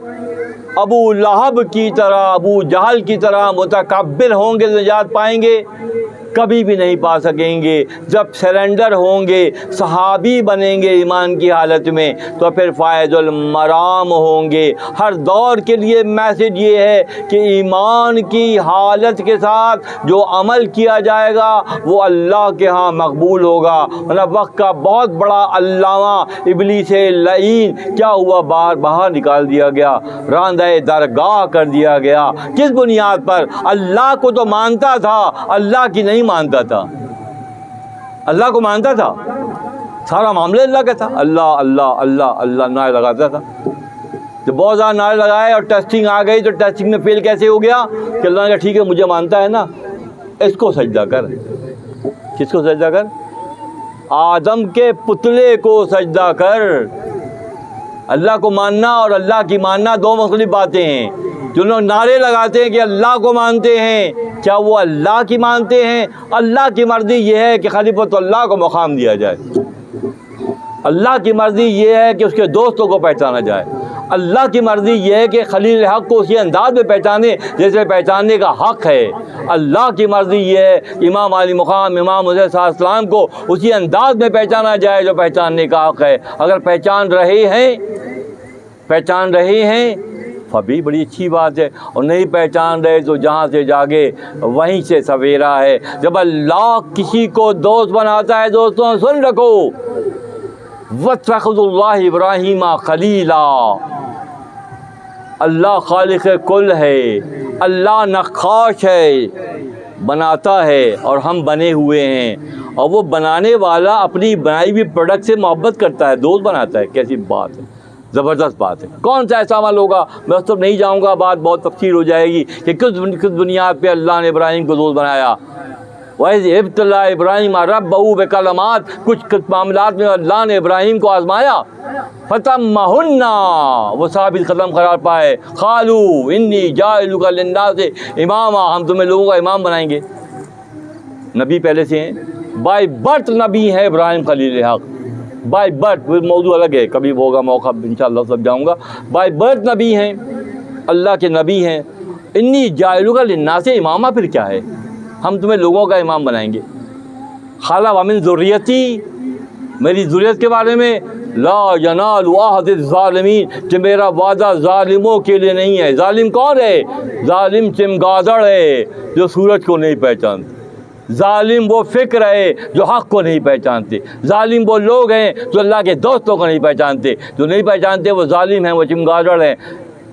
ابو لہب کی طرح، ابو جہل کی طرح متکبر ہوں گے تو نجات پائیں گے؟ کبھی بھی نہیں پا سکیں گے. جب سرنڈر ہوں گے، صحابی بنیں گے ایمان کی حالت میں، تو پھر فائز المرام ہوں گے. ہر دور کے لیے میسج یہ ہے کہ ایمان کی حالت کے ساتھ جو عمل کیا جائے گا وہ اللہ کے ہاں مقبول ہوگا. وقت کا بہت بڑا علامہ ابلیس لعین کیا ہوا؟ باہر نکال دیا گیا، راندہ درگاہ کر دیا گیا. کس بنیاد پر؟ اللہ کو تو مانتا تھا، اللہ کی نہیں مانتا تھا. اللہ کو مانتا تھا، سارا معاملہ اللہ کا تھا. اللہ اللہ اللہ اللہ نعرے لگاتا تھا. جب بہت زیادہ نعرے لگائے اور ٹیسٹنگ آ گئی تو ٹیسٹنگ میں فیل کیسے ہو گیا کہ اللہ نے کہا ٹھیک ہے مجھے مانتا ہے نا، اس کو سجدہ کر. کس کو سجدہ کر؟ آدم کے پتلے کو سجدہ کر. اللہ کو ماننا اور اللہ کی ماننا دو مختلف باتیں ہیں. جو لوگ نعرے لگاتے ہیں کہ اللہ کو مانتے ہیں، کیا وہ اللہ کی مانتے ہیں؟ اللہ کی مرضی یہ ہے کہ خلیفۃ اللہ کو مقام دیا جائے. اللہ کی مرضی یہ ہے کہ اس کے دوستوں کو پہچانا جائے. اللہ کی مرضی یہ ہے کہ خلیل حق کو اسی انداز میں پہچانے جیسے پہچاننے کا حق ہے. اللہ کی مرضی یہ ہے امام علی مقام امام حسین صلی اللہ علیہ وسلم کو اسی انداز میں پہچانا جائے جو پہچاننے کا حق ہے. اگر پہچان رہے ہیں ابھی بڑی اچھی بات ہے، اور نہیں پہچان رہے تو جہاں سے جاگے وہیں سے سویرا ہے. جب اللہ کسی کو دوست بناتا ہے دوستوں سن رکھو، وَاتَّخَذُوا اللَّهَ إِبْرَاهِيمَ خَلِيلًا. اللہ خالق کل ہے، اللہ نقاش ہے، بناتا ہے اور ہم بنے ہوئے ہیں. اور وہ بنانے والا اپنی بنائی ہوئی پروڈکٹ سے محبت کرتا ہے، دوست بناتا ہے. کیسی بات ہے! زبردست بات ہے. کون سا ایسا عمل ہوگا, میں اس طرف نہیں جاؤں گا, بات بہت تفصیل ہو جائے گی کہ کس بنیاد پہ اللہ نے ابراہیم کو دوست بنایا. وَإِذْ ابْتَلَىٰ إِبْرَاهِيمَ رَبَّهُ بِكَلِمَاتٍ, کچھ معاملات میں اللہ نے ابراہیم کو آزمایا. فَتَمَّهُنَّ, وہ ثابت قدم قرار پائے. قَالُوا إِنِّي جَاعِلُكَ لِلنَّاسِ إِمَامًا, ہم تمہیں لوگوں کا امام بنائیں گے. نبی پہلے سے ہیں, بائی برتھ نبی ہے ابراہیم خلیل حق, بائی برتھ. موضوع الگ ہے, کبھی ہوگا موقع انشاءاللہ سب جاؤں گا. بائی برتھ نبی ہیں, اللہ کے نبی ہیں. انی جاعلک للناس امامہ, پھر کیا ہے, ہم تمہیں لوگوں کا امام بنائیں گے. خالا ومن ذریتی, میری ذریت کے بارے میں. لا ینال عہد الظالمین, کہ میرا وعدہ ظالموں کے لیے نہیں ہے. ظالم کون ہے؟ ظالم چمگادڑ ہے جو سورج کو نہیں پہچانتے. ظالم وہ فکر ہے جو حق کو نہیں پہچانتے. ظالم وہ لوگ ہیں جو اللہ کے دوستوں کو نہیں پہچانتے. جو نہیں پہچانتے وہ ظالم ہیں, وہ چمگادڑ ہیں.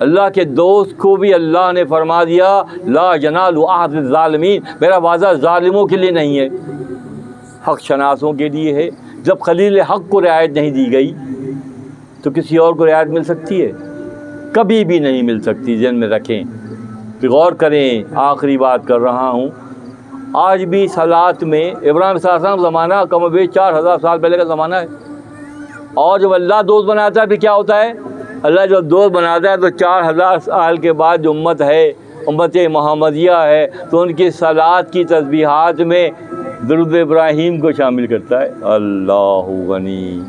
اللہ کے دوست کو بھی اللہ نے فرما دیا لا ینال عہد الظالمین, میرا وعدہ ظالموں کے لیے نہیں ہے, حق شناسوں کے لیے ہے. جب خلیل حق کو رعایت نہیں دی گئی تو کسی اور کو رعایت مل سکتی ہے؟ کبھی بھی نہیں مل سکتی. ذہن میں رکھیں, پھر غور کریں. آخری بات کر رہا ہوں, آج بھی صلات میں ابراہیم صلی اللہ علیہ وسلم زمانہ کم و بیش 4000 سال پہلے کا زمانہ ہے. اور جب اللہ دوست بناتا ہے پھر کیا ہوتا ہے؟ اللہ جب دوست بناتا ہے تو 4000 سال کے بعد جو امت ہے, امت محمدیہ ہے, تو ان کی صلات کی تسبیحات میں درود ابراہیم کو شامل کرتا ہے. اللہ غنی.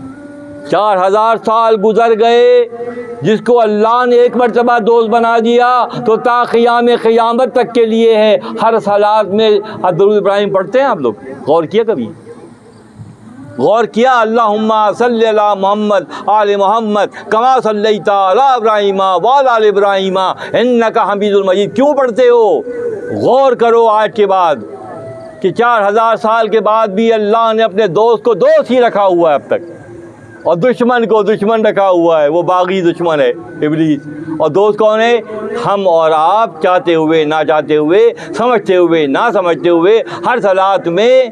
4000 سال گزر گئے, جس کو اللہ نے ایک مرتبہ دوست بنا دیا تو تا قیام قیامت تک کے لیے ہے. ہر صلات میں درود ابراہیم پڑھتے ہیں آپ لوگ, غور کیا کبھی؟ غور کیا؟ اللہم صلی علی محمد آل محمد کما صلیت علی ابراہیم وعلی آل ابراہیم انک حمید المجید. کیوں پڑھتے ہو؟ غور کرو آج کے بعد کہ 4000 سال کے بعد بھی اللہ نے اپنے دوست کو دوست ہی رکھا ہوا ہے اب تک, اور دشمن کو دشمن رکھا ہوا ہے. وہ باغی دشمن ہے ابلیس, اور دوست کون ہے؟ ہم اور آپ, چاہتے ہوئے نہ چاہتے ہوئے, سمجھتے ہوئے نہ سمجھتے ہوئے, ہر صلات میں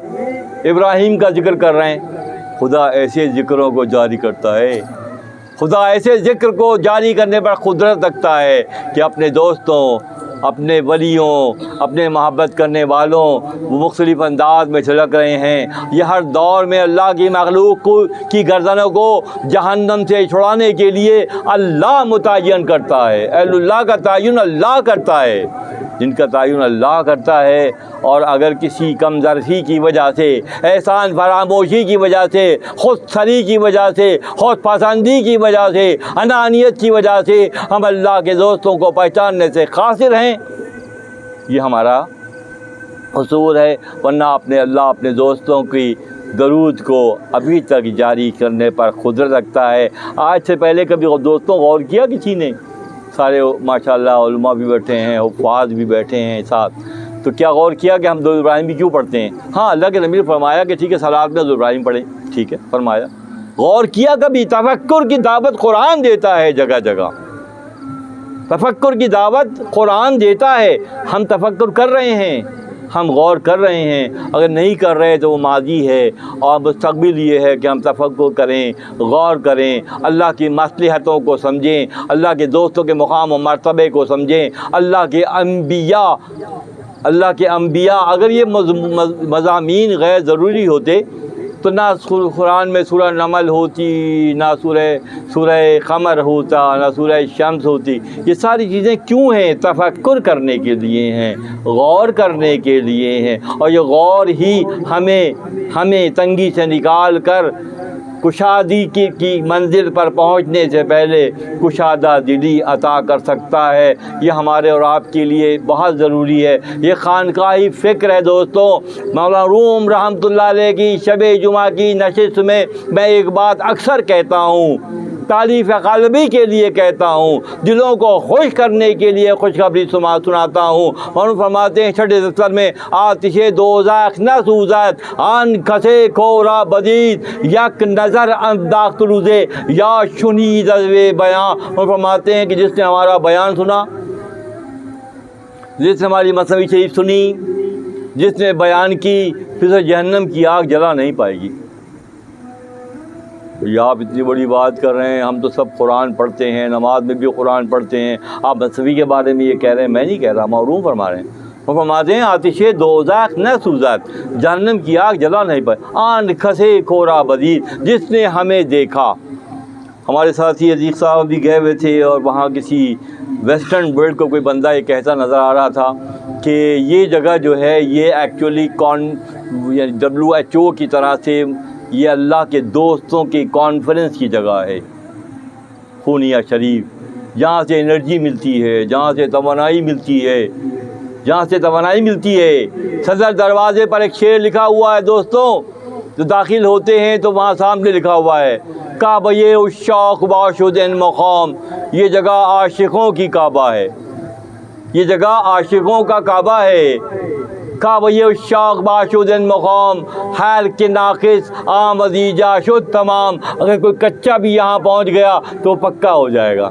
ابراہیم کا ذکر کر رہے ہیں. خدا ایسے ذکروں کو جاری کرتا ہے, خدا ایسے ذکر کو جاری کرنے پر قدرت رکھتا ہے کہ اپنے دوستوں, اپنے ولیوں, اپنے محبت کرنے والوں وہ مختلف انداز میں چھلک رہے ہیں. یہ ہر دور میں اللہ کی مخلوق کی گردنوں کو جہنم سے چھڑانے کے لیے اللہ متعین کرتا ہے. اہل اللہ کا تعین اللہ کرتا ہے, جن کا تعین اللہ کرتا ہے. اور اگر کسی کم ظرفی کی وجہ سے, احسان فراموشی کی وجہ سے, خود سری کی وجہ سے, خود پسندی کی وجہ سے, انانیت کی وجہ سے ہم اللہ کے دوستوں کو پہچاننے سے قاصر ہیں, یہ ہمارا قصور ہے. ورنہ اپنے دوستوں کی درود کو ابھی تک جاری کرنے پر قدرت رکھتا ہے. آج سے پہلے کبھی دوستوں غور کیا کسی نے؟ سارے ماشاءاللہ علماء بھی بیٹھے ہیں, حفاظ بھی بیٹھے ہیں ساتھ, تو کیا غور کیا کہ ہم درود ابراہیم بھی کیوں پڑھتے ہیں؟ ہاں, اللہ کے نبی نے فرمایا کہ ٹھیک ہے صلات میں درود ابراہیم پڑھیں, ٹھیک ہے فرمایا. غور کیا کبھی؟ تفکر کی دعوت قرآن دیتا ہے جگہ جگہ, تفکر کی دعوت قرآن دیتا ہے. ہم تفکر کر رہے ہیں, ہم غور کر رہے ہیں. اگر نہیں کر رہے تو وہ ماضی ہے, اور مستقبل یہ ہے کہ ہم تفکر کریں, غور کریں, اللہ کی مصلحتوں کو سمجھیں, اللہ کے دوستوں کے مقام و مرتبے کو سمجھیں. اللہ کے انبیاء اگر یہ مضامین غیر ضروری ہوتے تو نہ قرآن میں سورہ نمل ہوتی, نہ سورہ قمر ہوتا, نہ سورہ شمس ہوتی. یہ ساری چیزیں کیوں ہیں؟ تفکر کرنے کے لیے ہیں, غور کرنے کے لیے ہیں. اور یہ غور ہی ہمیں تنگی سے نکال کر کشادی کی منزل پر پہنچنے سے پہلے کشادہ دلی عطا کر سکتا ہے. یہ ہمارے اور آپ کے لیے بہت ضروری ہے. یہ خانقاہی فکر ہے دوستوں. مولانا روم رحمۃ اللہ علیہ کی شب جمعہ کی نشست میں میں ایک بات اکثر کہتا ہوں, تعلیف قلبی کے لیے کہتا ہوں, دلوں کو خوش کرنے کے لیے خوشخبری سناتا ہوں. اور فرماتے ہیں چھٹے دفتر میں, آتش دوزخ نہ سوزد آن کسے کھورا بدید یک نظر انداخت روزے یا شنید بیان. اور فرماتے ہیں کہ جس نے ہمارا بیان سنا, جس نے ہماری مثنوی شریف سنی, جس نے بیان کی, پھر اسے جہنم کی آگ جلا نہیں پائے گی. یہ آپ اتنی بڑی بات کر رہے ہیں، ہم تو سب قرآن پڑھتے ہیں، نماز میں بھی قرآن پڑھتے ہیں، آپ مصوی کے بارے میں یہ کہہ رہے ہیں؟ میں نہیں کہہ رہا، معروم فرما رہے ہیں۔ وہ فرماتے ہیں آتش دوزخ نہ سوزد، جہنم کی آگ جلا نہیں پائے، آن کھسے کھورا بدید، جس نے ہمیں دیکھا۔ ہمارے ساتھی عزیز صاحب بھی گئے ہوئے تھے، اور وہاں کسی ویسٹرن ورلڈ کو کوئی بندہ یہ کہتا نظر آ رہا تھا کہ یہ جگہ جو ہے یہ ایکچولی WHO کی طرح سے یہ اللہ کے دوستوں کی کانفرنس کی جگہ ہے، خونیہ شریف، جہاں سے انرجی ملتی ہے، جہاں سے توانائی ملتی ہے، جہاں سے توانائی ملتی ہے۔ صدر دروازے پر ایک شعر لکھا ہوا ہے دوستوں، جو داخل ہوتے ہیں تو وہاں سامنے لکھا ہوا ہے کعبہ الشوق باشد مقام، یہ جگہ عاشقوں کی کعبہ ہے، یہ جگہ عاشقوں کا کعبہ ہے۔ کعبہ الشوق باشد مقام، حال کے ناقص آمدی جا شد تمام، اگر کوئی کچا بھی یہاں پہنچ گیا تو پکا ہو جائے گا۔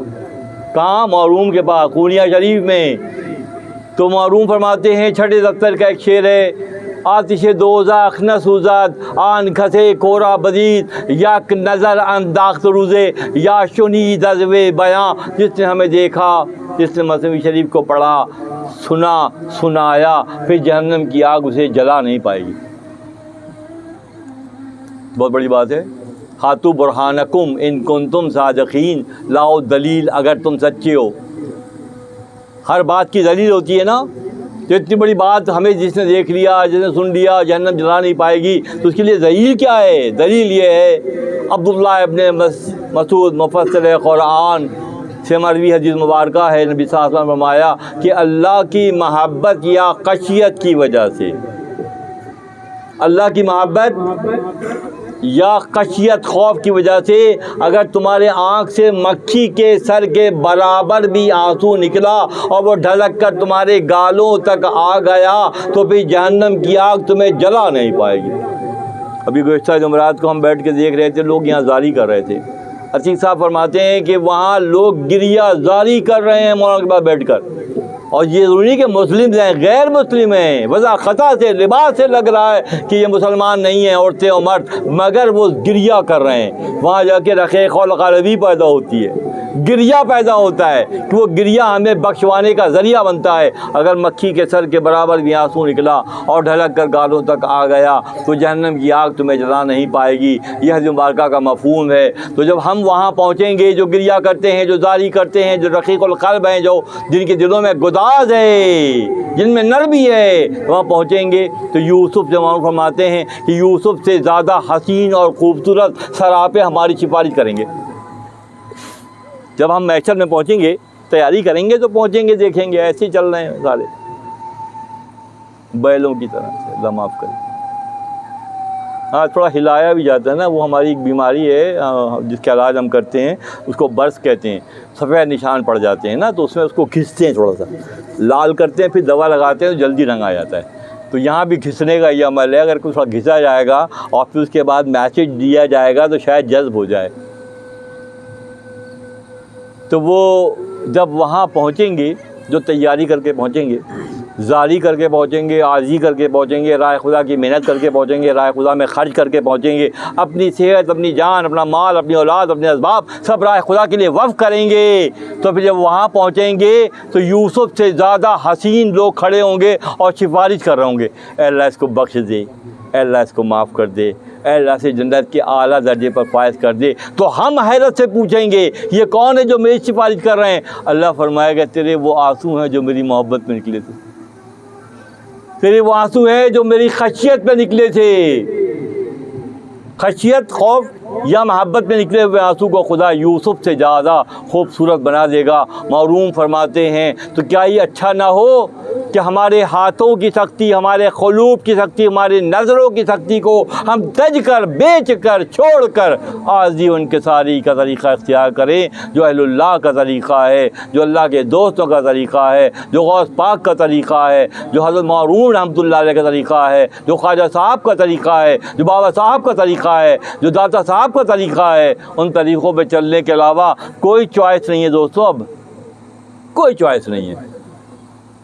کہاں؟ معروم کے پاس، خونیہ شریف میں۔ تو معروم فرماتے ہیں، چھٹے دفتر کا ایک شعر ہے، آتش دوزخ نہ سوزد، آن کھسے کھورا بدید، یک نظر انداخت روزے، یا شنید از وی بیاں، جس نے ہمیں دیکھا، جس نے مصنوی شریف کو پڑھا، سنا، سنایا، پھر جہنم کی آگ اسے جلا نہیں پائے گی۔ بہت بڑی بات ہے۔ ہاتھو برہانکم ان کنتم صادقین، لاؤ دلیل اگر تم سچے ہو۔ ہر بات کی دلیل ہوتی ہے نا، تو اتنی بڑی بات ہمیں جس نے دیکھ لیا، جس نے سن لیا، جہنم جلا نہیں پائے گی، تو اس کے لیے دلیل کیا ہے؟ دلیل یہ ہے، عبداللہ ابن مسعود مفسر قرآن سے مروی حدیث مبارکہ ہے، نبی صلی اللہ علیہ وسلم نے فرمایا کہ اللہ کی محبت یا خشیت کی وجہ سے، اللہ کی محبت یا خشیت، خوف کی وجہ سے، اگر تمہارے آنکھ سے مکھی کے سر کے برابر بھی آنسو نکلا اور وہ ڈھلک کر تمہارے گالوں تک آ گیا تو پھر جہنم کی آگ تمہیں جلا نہیں پائے گی۔ ابھی گزشتہ جمعرات کو ہم بیٹھ کے دیکھ رہے تھے، لوگ یہاں زاری کر رہے تھے۔ عتیق صاحب فرماتے ہیں کہ وہاں لوگ گریہ زاری کر رہے ہیں مولانا کے پاس بیٹھ کر، اور یہ ضروری نہیں کہ مسلم ہیں، غیر مسلم ہیں، وضع خطا سے، لباس سے لگ رہا ہے کہ یہ مسلمان نہیں ہیں، عورتیں اور مرد، مگر وہ گریہ کر رہے ہیں۔ وہاں جا کے رقیق القلبی پیدا ہوتی ہے، گریہ پیدا ہوتا ہے کہ وہ گریہ ہمیں بخشوانے کا ذریعہ بنتا ہے۔ اگر مکھی کے سر کے برابر بھی آنسو نکلا اور ڈھلک کر گالوں تک آ گیا تو جہنم کی آگ تمہیں جلا نہیں پائے گی۔ یہ حدیث مبارکہ کا مفہوم ہے۔ تو جب ہم وہاں پہنچیں گے، جو گریہ کرتے ہیں، جو زاری کرتے ہیں، جو رقیق القلب ہیں، جو جن کے دلوں میں گداز ہے، جن میں نرمی ہے، وہاں پہنچیں گے تو یوسف جب فرماتے ہیں کہ یوسف سے زیادہ حسین اور خوبصورت سراپے ہماری سفارش کریں گے۔ جب ہم محشر میں پہنچیں گے، تیاری کریں گے تو پہنچیں گے، دیکھیں گے ایسے ہی چل رہے ہیں سارے بیلوں کی طرح سے، اللہ معاف کرے۔ ہاں تھوڑا ہلایا بھی جاتا ہے نا، وہ ہماری ایک بیماری ہے جس کا علاج ہم کرتے ہیں، اس کو برس کہتے ہیں، سفید نشان پڑ جاتے ہیں نا، تو اس میں اس کو گھستے ہیں، تھوڑا سا لال کرتے ہیں، پھر دوا لگاتے ہیں تو جلدی رنگ آ جاتا ہے۔ تو یہاں بھی گھسنے کا یہ عمل ہے، اگر کچھ تھوڑا گھسا جائے گا اور پھر اس کے بعد میسیج دیا جائے گا تو شاید جذب ہو جائے۔ تو وہ جب وہاں پہنچیں گے، جو تیاری کر کے پہنچیں گے، زاری کر کے پہنچیں گے، عاجزی کر کے پہنچیں گے، راہ خدا کی محنت کر کے پہنچیں گے، راہ خدا میں خرچ کر کے پہنچیں گے، اپنی صحت، اپنی جان، اپنا مال، اپنی اولاد، اپنے اسباب سب راہ خدا کے لیے وقف کریں گے، تو پھر جب وہاں پہنچیں گے تو یوسف سے زیادہ حسین لوگ کھڑے ہوں گے اور سفارش کر رہے ہوں گے، اے اللہ اس کو بخش دے، اے اللہ اس کو معاف کر دے، اے اللہ سے جنت کے اعلیٰ درجے پر فائز کر دے۔ تو ہم حیرت سے پوچھیں گے یہ کون ہے جو میری سفارش کر رہے ہیں؟ اللہ فرمائے گا تیرے وہ آنسو ہیں جو میری محبت میں نکلے تھے، تیرے وہ آنسو ہیں جو میری خشیت پہ نکلے تھے۔ خشیت، خوف یا محبت میں نکلے ہوئے آنسو کو خدا یوسف سے زیادہ خوبصورت بنا دے گا۔ معروم فرماتے ہیں تو کیا یہ اچھا نہ ہو کہ ہمارے ہاتھوں کی سختی، ہمارے قلوب کی سختی، ہماری نظروں کی سختی کو ہم تج کر، بیچ کر، چھوڑ کر عاجزی و انکساری کا طریقہ اختیار کریں، جو اہل اللہ کا طریقہ ہے، جو اللہ کے دوستوں کا طریقہ ہے، جو غوث پاک کا طریقہ ہے، جو حضرت معروم رحمۃ اللہ علیہ کا طریقہ ہے، جو خواجہ صاحب کا طریقہ ہے، جو بابا صاحب کا طریقہ ہے، جو داتا صاحب کا طریقہ ہے۔ ان طریقوں پہ چلنے کے علاوہ کوئی چوائس نہیں ہے دوستو، اب کوئی چوائس نہیں ہے،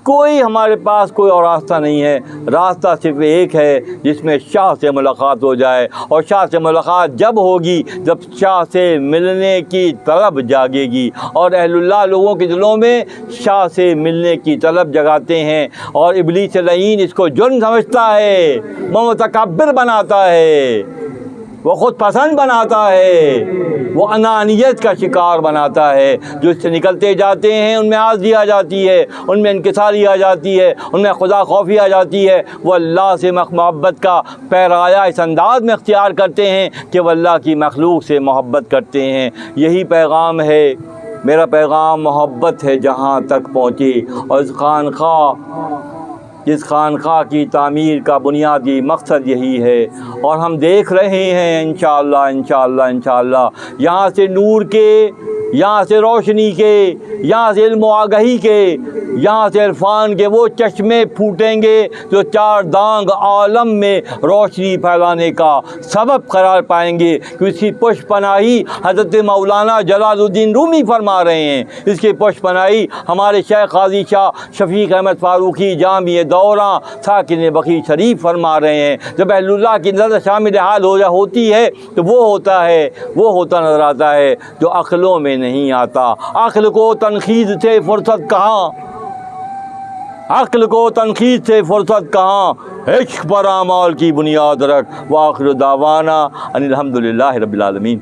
کوئی ہمارے پاس کوئی اور راستہ نہیں ہے، راستہ صرف ایک ہے جس میں شاہ سے ملاقات ہو جائے، اور شاہ سے ملاقات جب ہوگی جب شاہ سے ملنے کی طلب جاگے گی، اور اہل اللہ لوگوں کے دلوں میں شاہ سے ملنے کی طلب جگاتے ہیں، اور ابلیس لعین اس کو جرم سمجھتا ہے، وہ متکبر بناتا ہے، وہ خود پسند بناتا ہے، وہ انانیت کا شکار بناتا ہے۔ جو اس سے نکلتے جاتے ہیں ان میں عاجزی آ جاتی ہے، ان میں انکساری آ جاتی ہے، ان میں خدا خوفی آ جاتی ہے، وہ اللہ سے محبت کا پیرایا اس انداز میں اختیار کرتے ہیں کہ وہ اللہ کی مخلوق سے محبت کرتے ہیں۔ یہی پیغام ہے، میرا پیغام محبت ہے جہاں تک پہنچی، اور جس خانقاہ کی تعمیر کا بنیادی مقصد یہی ہے، اور ہم دیکھ رہے ہیں انشاءاللہ یہاں سے نور کے، یہاں سے روشنی کے، یہاں سے علم و آگہی کے، یہاں سے عرفان کے وہ چشمے پھوٹیں گے جو چار دانگ عالم میں روشنی پھیلانے کا سبب قرار پائیں گے، کہ اس کی پشت پناہی حضرت مولانا جلال الدین رومی فرما رہے ہیں، اس کی پشت پناہی ہمارے شیخ قاضی شاہ شفیق احمد فاروقی جامع دوراں ساکن بقیع شریف فرما رہے ہیں۔ جب اہل اللہ کی نظر شامل حال ہوتی ہے تو وہ ہوتا نظر آتا ہے جو عقلوں میں نہیں آتا۔ عقل کو تنقید سے فرصت کہاں، عقل کو تنقید سے فرصت کہاں، عشق پر اعمال کی بنیاد رکھ۔ وآخر دعوانا ان الحمدللہ رب العالمین۔